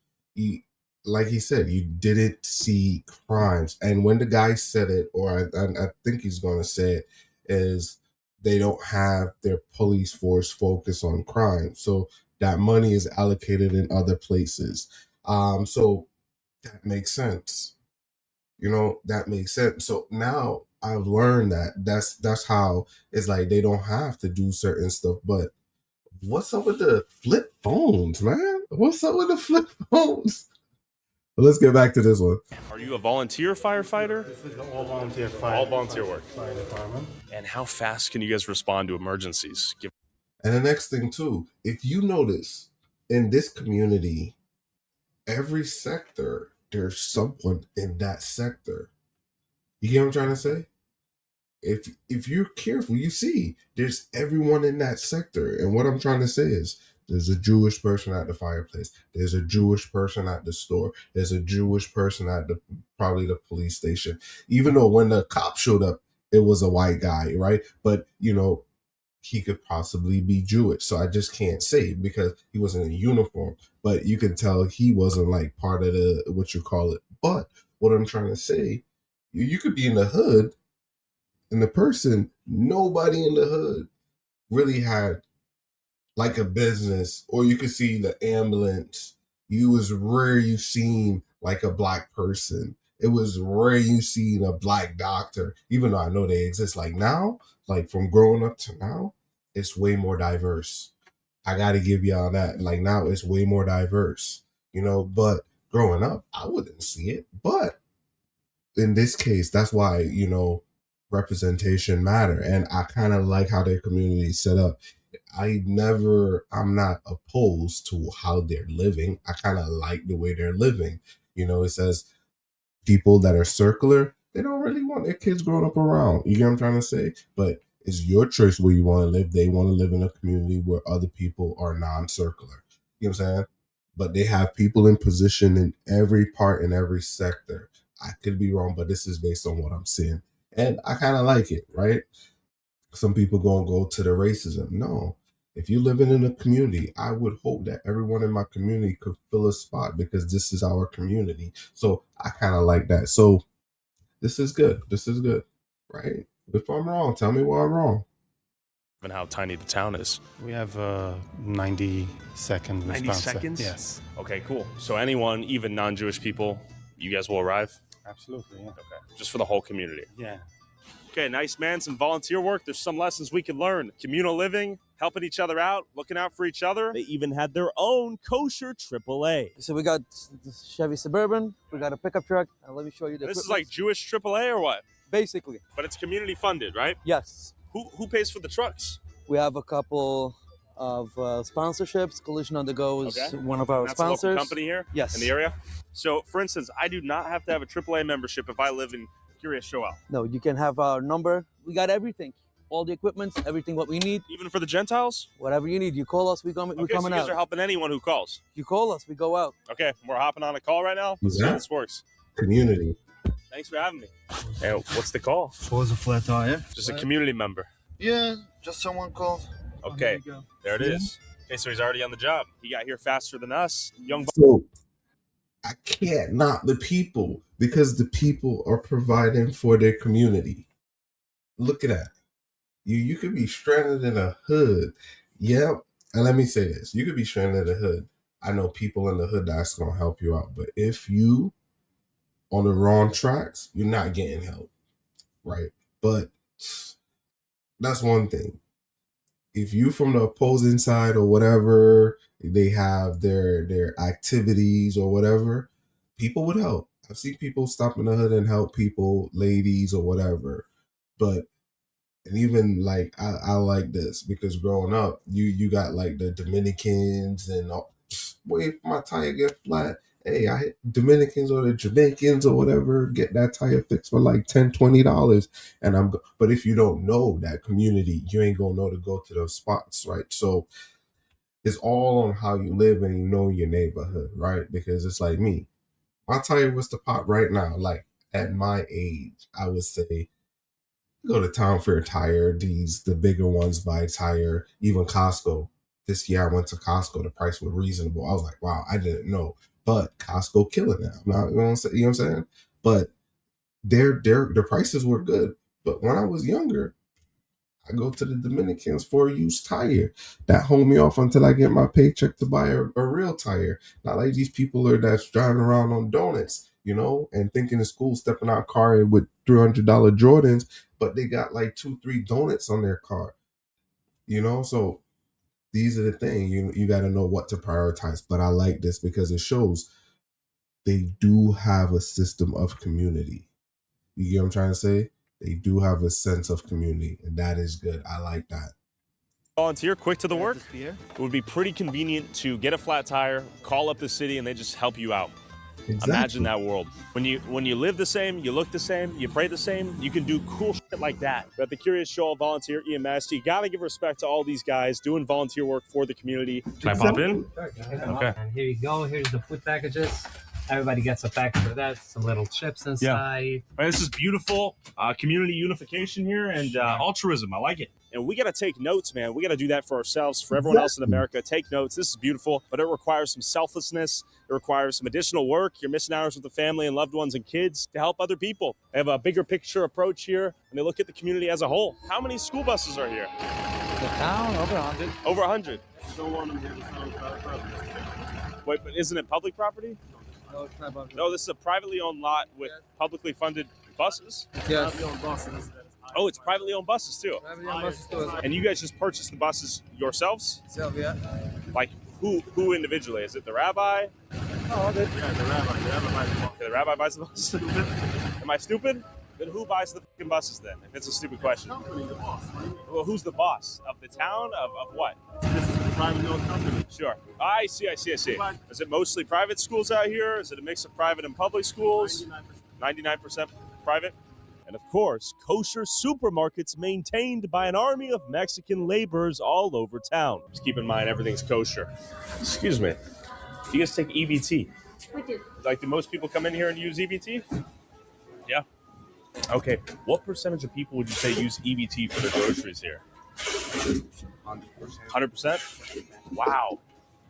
A: like he said, you didn't see crimes. And when the guy said it, or I think he's going to say it, is they don't have their police force focus on crime. So that money is allocated in other places. So that makes sense. That makes sense. So now I've learned that that's how it's like they don't have to do certain stuff. But what's up with the flip phones, man? What's up with the flip phones? But let's get back to this one.
D: Are you a volunteer firefighter?
T: This is all volunteer fire.
D: All volunteer work.
T: Fire department.
D: And how fast can you guys respond to emergencies?
A: And the next thing too, if you notice in this community, every sector, there's someone in that sector. You get what I'm trying to say? If you're careful, you see there's everyone in that sector. And what I'm trying to say is there's a Jewish person at the fireplace. There's a Jewish person at the store. There's a Jewish person at probably the police station. Even though when the cop showed up, it was a white guy, right? But he could possibly be Jewish. So I just can't say because he wasn't in uniform. But you can tell he wasn't like part of the what you call it. But what I'm trying to say, you could be in the hood, and the person, nobody in the hood really had like a business, or you could see the ambulance. It was rare you seen like a black person. It was rare you seen a black doctor, even though I know they exist. Like now, like from growing up to now, it's way more diverse. I got to give y'all that. Like now it's way more diverse, but growing up, I wouldn't see it. But in this case, that's why, representation matter. And I kind of like how their community is set up. I'm not opposed to how they're living. I kind of like the way they're living. It says people that are circular, they don't really want their kids growing up around. You get what I'm trying to say? But it's your choice where you want to live. They want to live in a community where other people are non-circular. You know what I'm saying? But they have people in position in every part, in every sector. I could be wrong, but this is based on what I'm seeing. And I kind of like it, right? Some people gonna go to the racism. No. If you're living in a community, I would hope that everyone in my community could fill a spot because this is our community. So I kind of like that. So this is good. This is good, right? If I'm wrong, tell me why I'm wrong.
D: And how tiny the town is.
T: We have 90 seconds
D: 90
T: response.
D: seconds?
T: Yes.
D: Okay, cool. So anyone, even non-Jewish people, you guys will arrive?
T: Absolutely, yeah.
D: Okay. Just for the whole community?
T: Yeah.
D: Okay, nice, man. Some volunteer work. There's some lessons we can learn. Communal living, helping each other out, looking out for each other. They even had their own kosher AAA.
G: So we got the Chevy Suburban, we got a pickup truck, and let me show you the
D: This is
G: equipment.
D: like Jewish AAA or what?
G: Basically.
D: But it's community funded, right?
G: Yes.
D: Who pays for the trucks?
G: We have a couple of sponsorships. Collision on the Go is
D: Okay.
G: one of our
D: That's
G: sponsors.
D: a local company here?
G: Yes.
D: In the area? So, for instance, I do not have to have a AAA membership if I live in Kiryas Joel.
G: No, you can have our number. We got everything. All the equipment, everything what we need.
D: Even for the Gentiles?
G: Whatever you need. You call us, we're
D: Okay,
G: coming
D: so you guys
G: out.
D: are helping anyone who calls.
G: You call us, we go out.
D: Okay, we're hopping on a call right now. Let's see how
A: Yeah.
D: this works.
A: Community.
D: Thanks for having me. Hey, what's the call?
B: What was a flat tire?
D: Just a community member.
B: Yeah, just someone called.
D: Okay, there it is. Okay, so he's already on the job. He got here faster than us. Young.
A: So I can't knock the people because the people are providing for their community. Look at that. You could be stranded in a hood. Yep. And let me say this. You could be stranded in a hood. I know people in the hood that's going to help you out. But if you on the wrong tracks, you're not getting help. Right? But that's one thing. If you from the opposing side or whatever, they have their activities or whatever, people would help. I've seen people stop in the hood and help people, ladies or whatever. But and even like I like this because growing up, you got like the Dominicans and all, wait for my tire get flat. Hey, I hit Dominicans or the Jamaicans or whatever, get that tire fixed for like $10, $20. And but if you don't know that community, you ain't gonna know to go to those spots, right? So it's all on how you live and you know your neighborhood, right? Because it's like me. My tire was to pop right now. Like at my age, I would say go to Town Fair Tire, the bigger ones buy tire, even Costco. This year I went to Costco, the price was reasonable. I was like, wow, I didn't know. but Costco killing it. I'm not gonna say, you know what I'm saying? But their prices were good. But when I was younger, I go to the Dominicans for a used tire. That hold me off until I get my paycheck to buy a real tire. Not like these people that's driving around on donuts, and thinking it's cool stepping out car with $300 Jordans, but they got like 2-3 donuts on their car. So these are the things you got to know what to prioritize. But I like this because it shows they do have a system of community. You get what I'm trying to say? They do have a sense of community, and that is good. I like that.
D: Volunteer quick to the work. It would be pretty convenient to get a flat tire, call up the city, and they just help you out.
A: Exactly.
D: Imagine that world. When you live the same, you look the same, you pray the same, you can do cool shit like that. We're at the Kiryas Joel Volunteer EMS. You gotta give respect to all these guys doing volunteer work for the community. Can I pop in?
U: Okay. And here you go. Here's the food packages. Everybody gets a package of that. Some little chips inside.
D: Yeah. This is beautiful. Community unification here and altruism. I like it. And we got to take notes, man. We got to do that for ourselves, for everyone else in America. Take notes. This is beautiful, but it requires some selflessness. It requires some additional work. You're missing hours with the family and loved ones and kids to help other people. They have a bigger picture approach here, and they look at the community as a whole. How many school buses are here?
U: The town, over 100.
D: Over 100.
K: Don't want them here to sound private.
D: Wait, but isn't it public property?
U: No, it's not public.
D: No, this is a privately owned lot with publicly funded buses.
U: Yes.
D: Oh, it's privately owned buses too.
U: Privately owned buses too.
D: And you guys just purchased the buses yourselves?
U: Yeah.
D: Like who individually? Is it the rabbi?
U: No,
K: the rabbi.
D: Okay, the rabbi buys the buses. Am I stupid? Then who buys the fucking buses then? If it's a stupid question.
K: The boss, right?
D: Well, who's the boss? Of the town? Of what?
K: This is a privately owned company.
D: Sure. I see. Is it mostly private schools out here? Is it a mix of private and public schools? 99% private? And of course, kosher supermarkets maintained by an army of Mexican laborers all over town. Just keep in mind, everything's kosher. Excuse me. Do you guys take EBT?
L: We do.
D: Like, do most people come in here and use EBT? Yeah. Okay. What percentage of people would you say use EBT for their groceries here?
K: 100%.
D: 100%? Wow.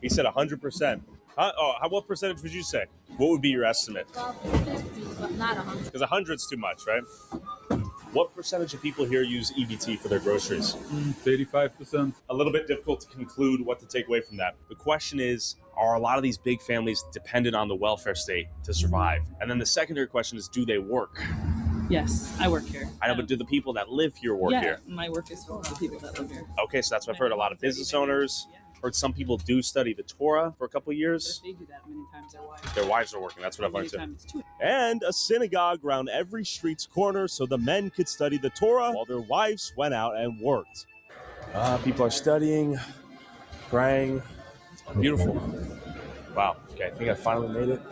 D: He said 100%. Huh? Oh, what percentage would you say? What would be your estimate?
L: 50, but not 100.
D: Because 100's too much, right? What percentage of people here use EBT for their groceries?
N: 35%.
D: A little bit difficult to conclude what to take away from that. The question is, are a lot of these big families dependent on the welfare state to survive? And then the secondary question is, do they work?
V: Yes, I work here.
D: I know, but do the people that live here work here?
V: My work is for the people that live here.
D: Okay, so that's what I've heard. A lot of business owners. Heard some people do study the Torah for a couple of years.
V: They do that many times.
D: Their wives are working. That's what I've learned too. And a synagogue around every street's corner so the men could study the Torah while their wives went out and worked. People are studying, praying. Beautiful. Wow. Okay, I think I finally made it.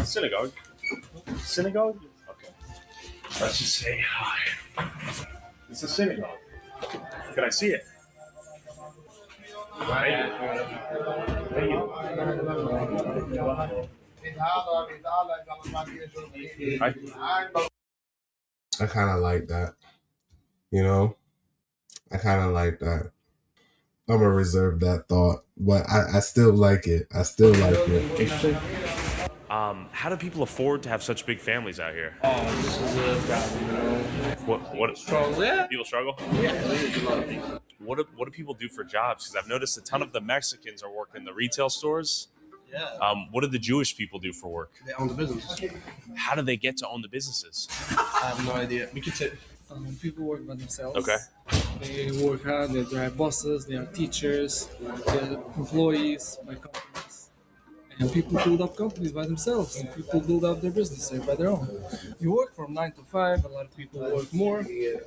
D: Synagogue. Synagogue? Okay. Let's just say hi. It's a synagogue. Can I see it? Thank you.
A: I kind of like that. I kind of like that. I'm gonna reserve that thought, but I still like it. Interesting.
D: How do people afford to have such big families out here?
U: This is a problem,
D: What
U: struggle? Yeah.
D: People struggle?
U: Yeah.
D: What do people do for jobs? Because I've noticed a ton of the Mexicans are working the retail stores.
U: Yeah.
D: What do the Jewish people do for work?
U: They own the business.
D: How do they get to own the businesses?
U: I have no idea. We could say.
V: People work by themselves.
D: Okay.
V: They work hard. They drive buses. They are teachers. They are employees by companies. And people build up companies by themselves. And people build up their businesses by their own. You work from 9 to 5. A lot of people work more. You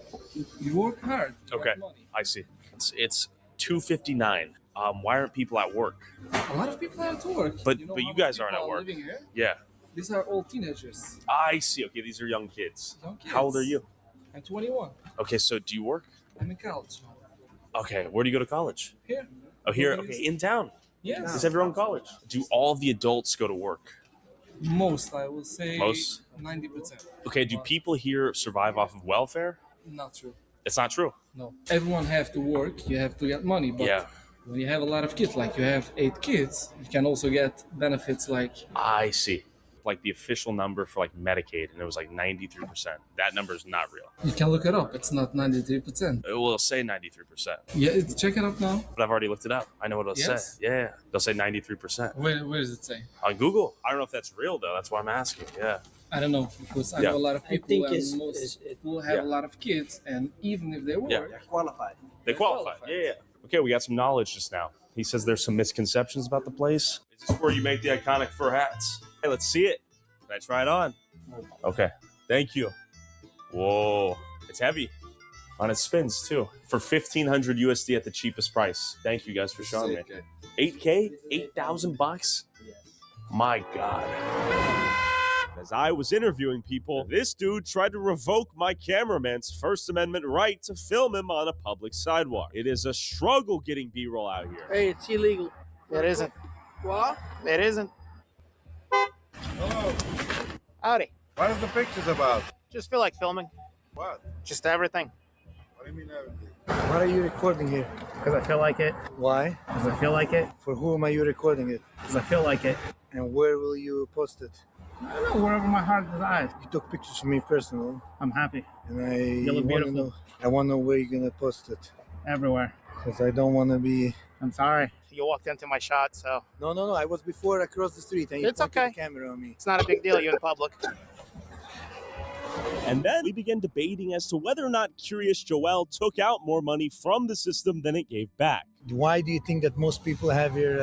V: work hard.
D: Okay, I see. It's 2:59. Why aren't people at work?
V: A lot of people have to work.
D: But you guys aren't at work.
V: Living here?
D: Yeah.
V: These are all teenagers.
D: I see. Okay, these are young kids. How old are you?
V: I'm 21.
D: Okay, so do you work?
V: I'm in college.
D: Okay, where do you go to college?
V: Here.
D: Oh, here. Okay, in town.
V: Yes.
D: You have your own college. Do all the adults go to work?
V: Most, I would say.
D: Most?
V: 90%.
D: Okay, do people here survive off of welfare?
V: Not true.
F: It's not true.
V: No, everyone have to work. You have to get money. But
F: Yeah.
V: when you have a lot of kids, like you have 8 kids, you can also get benefits like.
F: I see. Like the official number for like Medicaid, and it was like 93%. That number is not real.
V: You can look it up. It's not 93%.
F: It will say 93%.
V: Yeah, check it up now.
F: But I've already looked it up. I know what it'll
V: Yes?
F: say. Yeah, they'll say 93%.
V: Where does it say?
F: On Google. I don't know if that's real though. That's why I'm asking. Yeah.
V: I don't know, because I
F: Yeah.
V: know a lot of
U: I
V: people
U: think
V: and
U: it's-
V: most will have
F: Yeah.
V: a lot of kids, and even if they work,
F: Yeah.
U: They're qualified.
F: They qualify. Yeah. Okay, we got some knowledge just now. He says there's some misconceptions about the place. Is this where you make the iconic fur hats? Hey, let's see it. Can I try it on? Okay. Thank you. Whoa. It's heavy. On its spins too. For 1,500 USD at the cheapest price. Thank you guys for showing me. 8K? 8,000 bucks? My God. As I was interviewing people, this dude tried to revoke my cameraman's First Amendment right to film him on a public sidewalk. It is a struggle getting B-roll out here.
Q: Hey, it's illegal. It isn't.
L: What?
Q: It isn't.
K: Hello.
Q: Howdy.
K: What is the pictures about?
Q: Just feel like filming.
K: What?
Q: Just everything.
K: What do you mean everything?
E: What are you recording here?
Q: Because I feel like it.
E: Why?
Q: Because I feel like it.
E: For whom are you recording it?
Q: Because I feel like it.
E: And where will you post it?
Q: I don't know, wherever my heart desires.
E: You took pictures of me personally.
Q: I'm happy.
E: And I
Q: You look
E: want to
Q: beautiful.
E: know. I want to know where you're gonna post it.
Q: Everywhere.
E: Because I don't want to be.
Q: I'm sorry. You walked into my shot, so.
E: No. I was before across the street, and you
Q: It's
E: pointed
Q: okay.
E: the camera on me.
Q: It's not a big deal. You're in public.
D: And then we began debating as to whether or not Kiryas Joel took out more money from the system than it gave back.
E: Why do you think that most people have your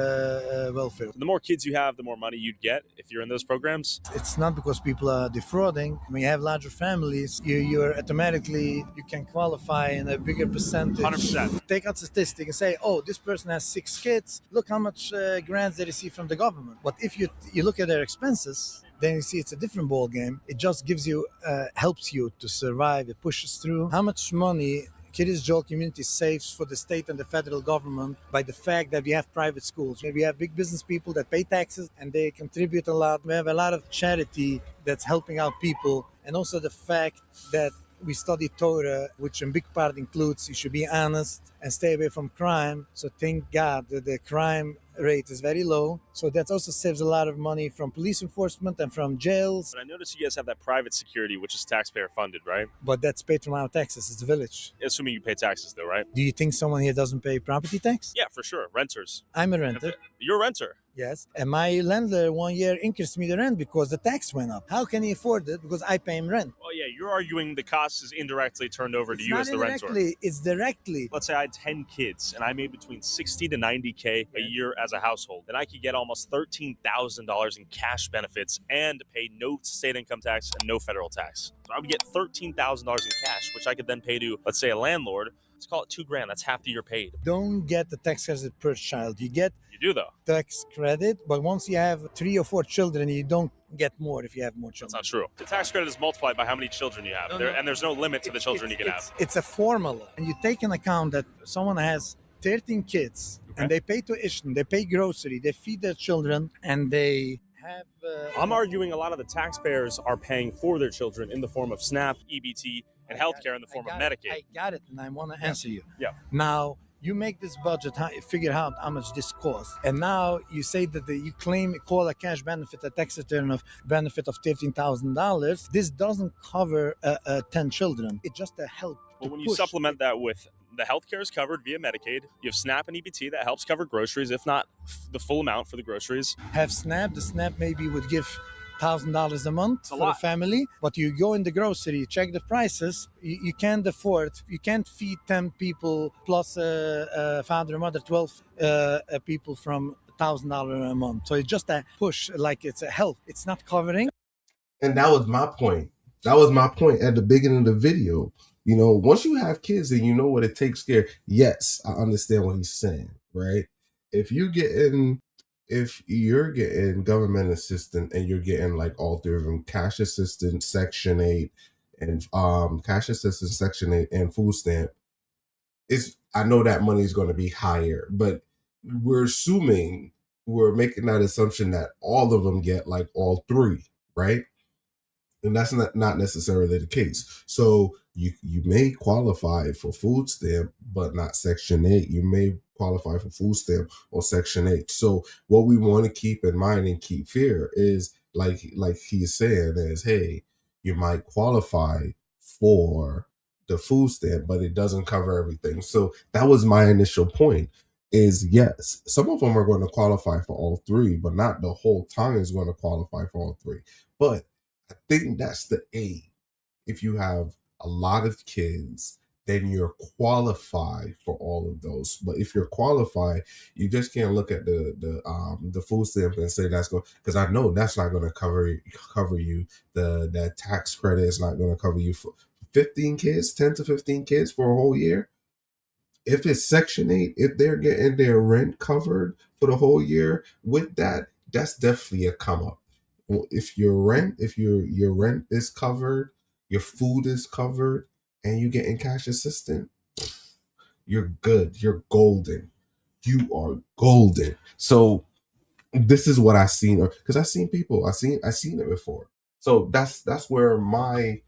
E: welfare?
D: The more kids you have, the more money you'd get if you're in those programs.
E: It's not because people are defrauding. When you have larger families, you're automatically, you can qualify in a bigger percentage.
D: 100%.
E: Take out statistic and say, oh, this person has 6 kids. Look how much grants they receive from the government. But if you look at their expenses, then you see it's a different ball game. It just gives you, helps you to survive. It pushes through. How much money Kiryas Joel community saves for the state and the federal government by the fact that we have private schools. We have big business people that pay taxes and they contribute a lot. We have a lot of charity that's helping out people. And also the fact that we study Torah, which in big part includes you should be honest and stay away from crime. So thank God that the crime rate is very low. So that also saves a lot of money from police enforcement and from jails.
D: But I noticed you guys have that private security, which is taxpayer funded, right?
E: But that's paid from our taxes. It's a village.
D: Assuming you pay taxes though, right?
E: Do you think someone here doesn't pay property tax?
D: Yeah, for sure. Renters.
E: I'm a renter.
D: You're a renter.
E: Yes. And my landlord 1 year increased me the rent because the tax went up. How can he afford it? Because I pay him rent.
D: Oh yeah, you're arguing the cost is indirectly turned over to
E: It's
D: you
E: not
D: as the renter.
E: indirectly, it's directly.
D: Let's say I had 10 kids and I made between 60 to 90K a year as a household. Then I could get almost $13,000 in cash benefits and pay no state income tax and no federal tax. So I would get $13,000 in cash, which I could then pay to, let's say, a landlord. Let's call it $2,000. That's half the year paid.
E: Don't get the tax credit per child. You get
D: You do though.
E: tax credit, but once you have 3 or 4 children, you don't get more if you have more children.
D: That's not true. The tax credit is multiplied by how many children you have. And there's no limit to the children you can have.
E: It's a formula. And you take into account that someone has 13 kids and they pay tuition, they pay grocery, they feed their children, and they have...
D: I'm arguing a lot of the taxpayers are paying for their children in the form of SNAP, EBT, and healthcare in the form of Medicaid.
E: I got it, and I want to answer you.
D: Yeah.
E: Now, you make this budget, figure out how much this costs, and now you say that you call a cash benefit, a tax return of benefit of $13,000. This doesn't cover 10 children. It's just a help.
D: Well, when you supplement that with the healthcare is covered via Medicaid, you have SNAP and EBT that helps cover groceries, if not the full amount for the groceries.
E: Have SNAP. The SNAP maybe would give $1,000 a month for a family, but you go in the grocery, check the prices, you can't afford, you can't feed 10 people plus a father and mother, 12 people from $1,000 a month. So it's just a push, like it's a help. It's not covering.
A: And that was my point. That was my point at the beginning of the video. You know, once you have kids and you know what it takes care, yes, I understand what he's saying, right? If you're getting government assistance and you're getting like all 3 of them, cash assistance, Section 8, and cash assistance, Section 8, and food stamp, I know that money is going to be higher, but we're making that assumption that all of them get like all 3, right? And that's not necessarily the case. So you may qualify for food stamp, but not Section 8. You may qualify for food stamp or Section 8. So what we want to keep in mind and keep fair is like he's saying is, hey, you might qualify for the food stamp, but it doesn't cover everything. So that was my initial point. Is yes, some of them are going to qualify for all three, but not the whole town is going to qualify for all three. But I think that's the aim. If you have a lot of kids, then you're qualified for all of those. But if you're qualified, you just can't look at the food stamp and say that's going, because I know that's not going to cover you. The tax credit is not going to cover you for 15 kids, 10 to 15 kids for a whole year. If it's Section 8, if they're getting their rent covered for the whole year with that, that's definitely a come up. Well, if your rent is covered, your food is covered, and you getting cash assistance, you're good. You're golden. You are golden. So this is what I seen, because I seen it before. So that's where my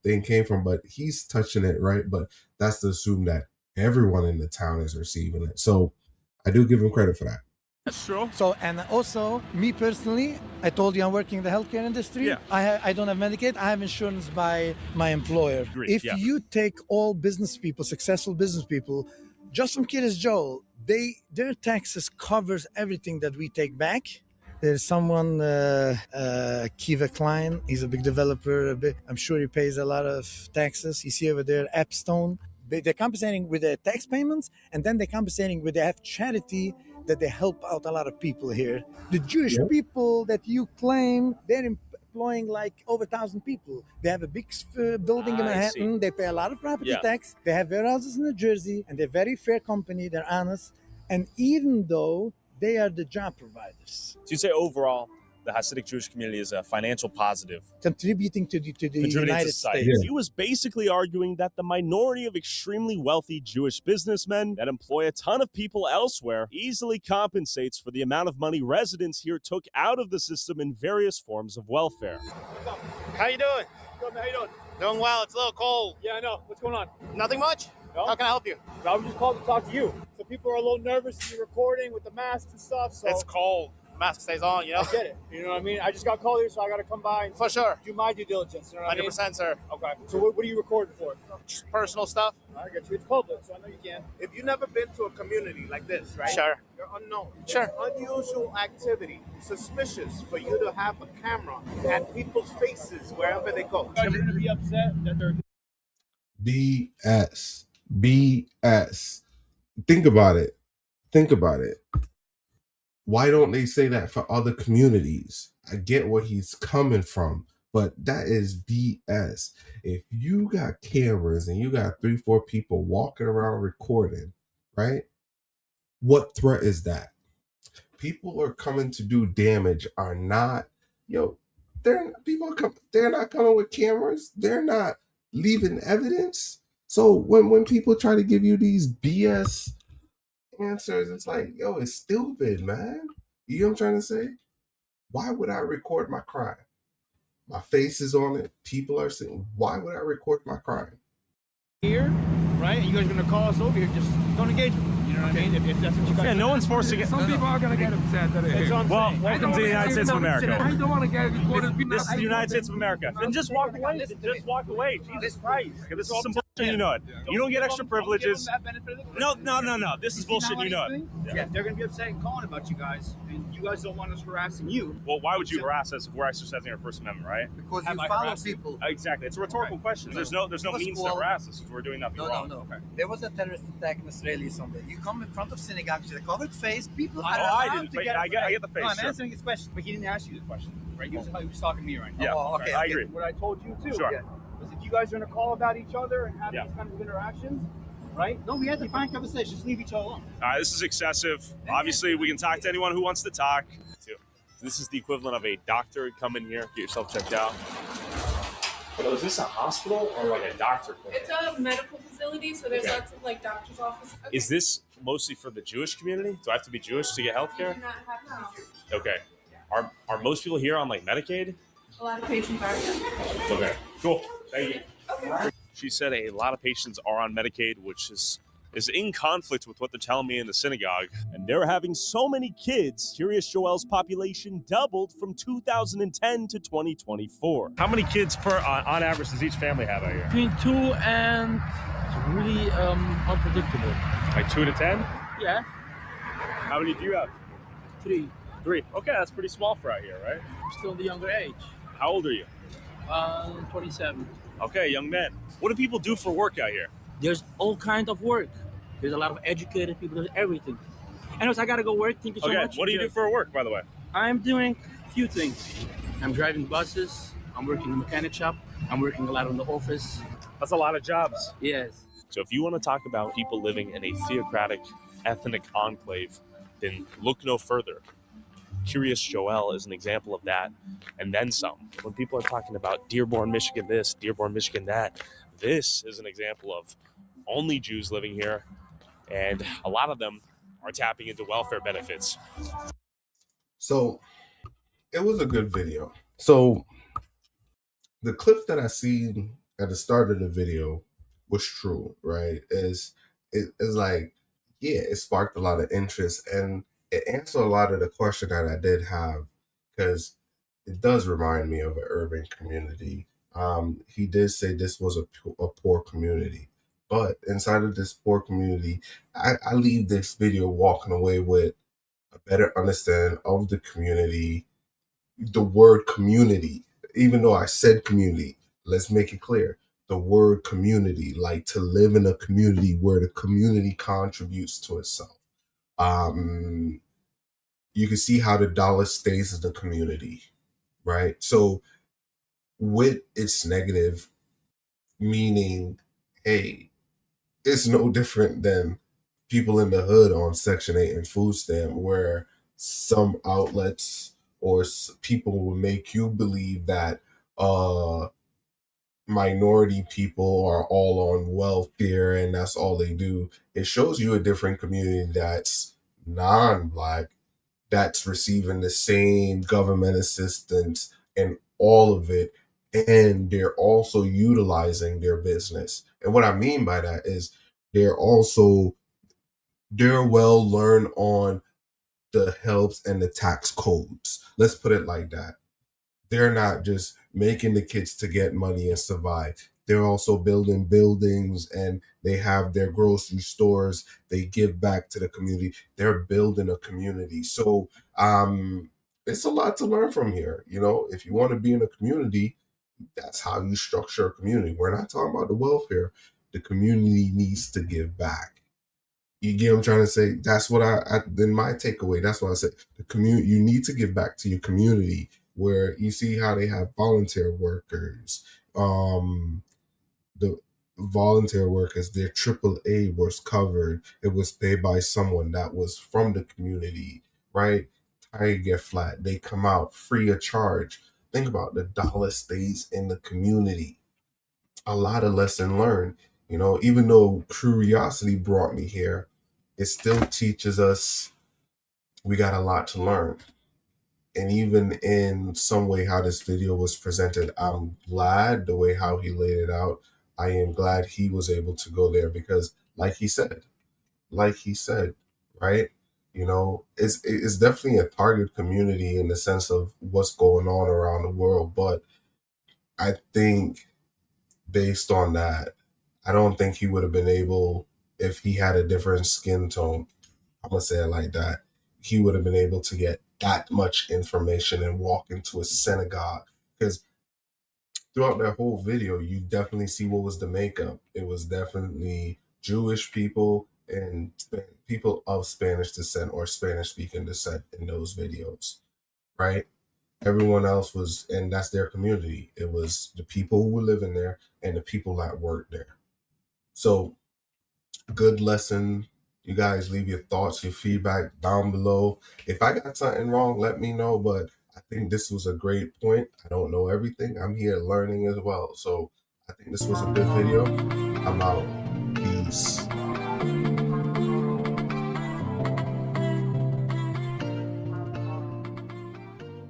A: thing came from. But he's touching it right. But that's to assume that everyone in the town is receiving it. So I do give him credit for that.
E: That's true. So, and also, me personally, I told you I'm working in the healthcare industry.
F: Yeah.
E: I don't have Medicaid. I have insurance by my employer.
F: Agreed,
E: If
F: yeah.
E: you take all business people, successful business people, just from Kiryas Joel, their taxes covers everything that we take back. There's someone, Kiva Klein. He's a big developer. I'm sure he pays a lot of taxes. You see over there, Upstate. They're compensating with their tax payments, and then they're compensating with they have charity that they help out a lot of people here. The Jewish people that you claim, they're employing like over 1,000 people. They have a big building in Manhattan. They pay a lot of property tax. They have warehouses in New Jersey, and they're a very fair company. They're honest. And even though they are the job providers.
F: So you say overall, the Hasidic Jewish community is a financial positive.
E: Contributing to the United
F: society.
E: States.
F: He was basically arguing that the minority of extremely wealthy Jewish businessmen that employ a ton of people elsewhere easily compensates for the amount of money residents here took out of the system in various forms of welfare.
Q: How you doing?
V: Good, man. How you doing?
Q: Doing well. It's a little cold.
V: Yeah, I know. What's going on?
Q: Nothing much?
V: No?
Q: How can I help you?
V: I was just called to talk to you. So people are a little nervous to be recording with the masks and stuff. So
Q: It's cold. Mask stays on, you know?
V: I get it. You know what I mean? I just got called here, so I got to come by and
Q: For sure.
V: do my due diligence. You know what I mean?
Q: 100%, sir.
V: Okay. So what are you recording for?
Q: Just personal stuff.
V: I get you. It's public, so I know you can.
K: If you've never been to a community like this, right?
Q: Sure.
K: You're unknown.
Q: Sure.
K: It's unusual activity, suspicious for you to have a camera at people's faces wherever they go.
V: You're going to be upset that they're...
A: BS. Think about it. Why don't they say that for other communities? I get where he's coming from, but that is BS. If you got cameras and you got 3-4 people walking around recording, right? What threat is that? People are coming to do damage are not, they're not coming with cameras. They're not leaving evidence. So when people try to give you these BS answers, it's like, it's stupid, man. You know what I'm trying to say? Why would I record my crime? My face is on it. People are saying, why would I record my crime?
V: Here, right? And you guys are going to call us over here. Just don't engage with them. You know what I mean? If that's what you guys
F: Yeah, no one's forced to get...
V: Some people are going to get upset that
F: That's what I'm saying. Welcome to the United States of America.
V: I don't want to get recorded.
F: This is the United States of America. Then just walk away. Just walk away. Jesus Christ. This is some bullshit, you know it. You don't get extra privileges. No. This is bullshit, you know it.
V: Yeah, they're going to be upset and calling about you guys. And you guys don't want us harassing you.
F: Well, why would you harass us if we're exercising our First Amendment, right?
V: Because you follow people.
F: Exactly. It's a rhetorical question. There's no means to harass us if we're doing nothing wrong.
I: No. Okay. There was a terrorist attack in Israel Sunday. You come in front of synagogues with a covered face. People are
F: I didn't. I get the face.
V: No, I'm
F: sure.
V: answering his question, but he didn't ask you the question, right? He was talking to me right now.
F: Yeah.
I: Oh, okay.
F: I agree.
V: What I told you too.
F: Sure.
V: Was if you guys are going to call about each other and have these kind of interactions, right? No, we had to find conversation. Just leave each other alone.
F: All right, this is excessive. Obviously, we can talk to anyone who wants to talk. This is the equivalent of a doctor. Come in here, get yourself checked out. So is this a hospital or like a doctor clinic?
L: It's a medical facility, so there's lots of like doctor's offices. Okay.
F: Is this mostly for the Jewish community? Do I have to be Jewish to get health care?
L: I do not have to.
F: Okay. Are most people here on like Medicaid?
L: A lot of patients are.
F: Okay. Cool. Thank you.
L: Okay.
D: She said a lot of patients are on Medicaid, which is in conflict with what they're telling me in the synagogue. And they're having so many kids, Kiryas Joel's population doubled from 2010 to 2024. How many kids on average does each family have out here?
H: Between 2 and really unpredictable.
D: Like 2 to 10?
H: Yeah.
D: How many do you have?
H: 3.
D: 3. Okay, that's pretty small for out here, right?
H: I'm still in the younger age.
D: How old are you?
H: 27.
D: Okay, young man. What do people do for work out here?
H: There's all kind of work. There's a lot of educated people. There's everything. Anyways, I gotta go work. Thank you so much.
D: What do you do for work, by the way?
H: I'm doing a few things. I'm driving buses. I'm working in a mechanic shop. I'm working a lot in the office.
D: That's a lot of jobs.
H: Yes.
D: So if you want to talk about people living in a theocratic, ethnic enclave, then look no further. Kiryas Joel is an example of that, and then some. When people are talking about Dearborn, Michigan this, Dearborn, Michigan that, this is an example of only Jews living here, and a lot of them are tapping into welfare benefits.
A: So it was a good video. So the clip that I seen at the start of the video was true, right? It's like, yeah, it sparked a lot of interest, and it answered a lot of the question that I did have, because it does remind me of an urban community. He did say this was a poor community, but inside of this poor community, I leave this video walking away with a better understanding of the community. The word community, even though I said community, let's make it clear. The word community, like to live in a community where the community contributes to itself. You can see how the dollar stays in the community, right? So with its negative, meaning, hey, it's no different than people in the hood on Section 8 and food stamp, where some outlets or people will make you believe that minority people are all on welfare and that's all they do. It shows you a different community that's non-Black, that's receiving the same government assistance and all of it, and they're also utilizing their business. And what I mean by that is they're well learned on the helps and the tax codes. Let's put it like that. They're not just making the kids to get money and survive. They're also building buildings, and they have their grocery stores. They give back to the community. They're building a community. So it's a lot to learn from here. You know, if you want to be in a community, that's how you structure a community. We're not talking about the welfare. The community needs to give back. You get what I'm trying to say? That's what in my takeaway, that's what I said. The community, you need to give back to your community, where you see how they have volunteer workers. The volunteer workers, their AAA was covered. It was paid by someone that was from the community, right? Tire get flat. They come out free of charge. Think about the dollar stays in the community. A lot of lesson learned. You know, even though curiosity brought me here, it still teaches us we got a lot to learn. And even in some way how this video was presented, I'm glad the way how he laid it out. I am glad he was able to go there, because like he said, right? You know, it's definitely a target community in the sense of what's going on around the world. But I think based on that, I don't think he would have been able, if he had a different skin tone, I'm going to say it like that, he would have been able to get that much information and walk into a synagogue. Because throughout that whole video, you definitely see what was the makeup. It was definitely Jewish people and people of Spanish descent or Spanish-speaking descent in those videos, right? Everyone else was, and that's their community. It was the people who were living there and the people that worked there. So, good lesson. You guys leave your thoughts, your feedback down below. If I got something wrong, let me know. But I think this was a great point. I don't know everything. I'm here learning as well. So I think this was a good video. I'm out. Peace.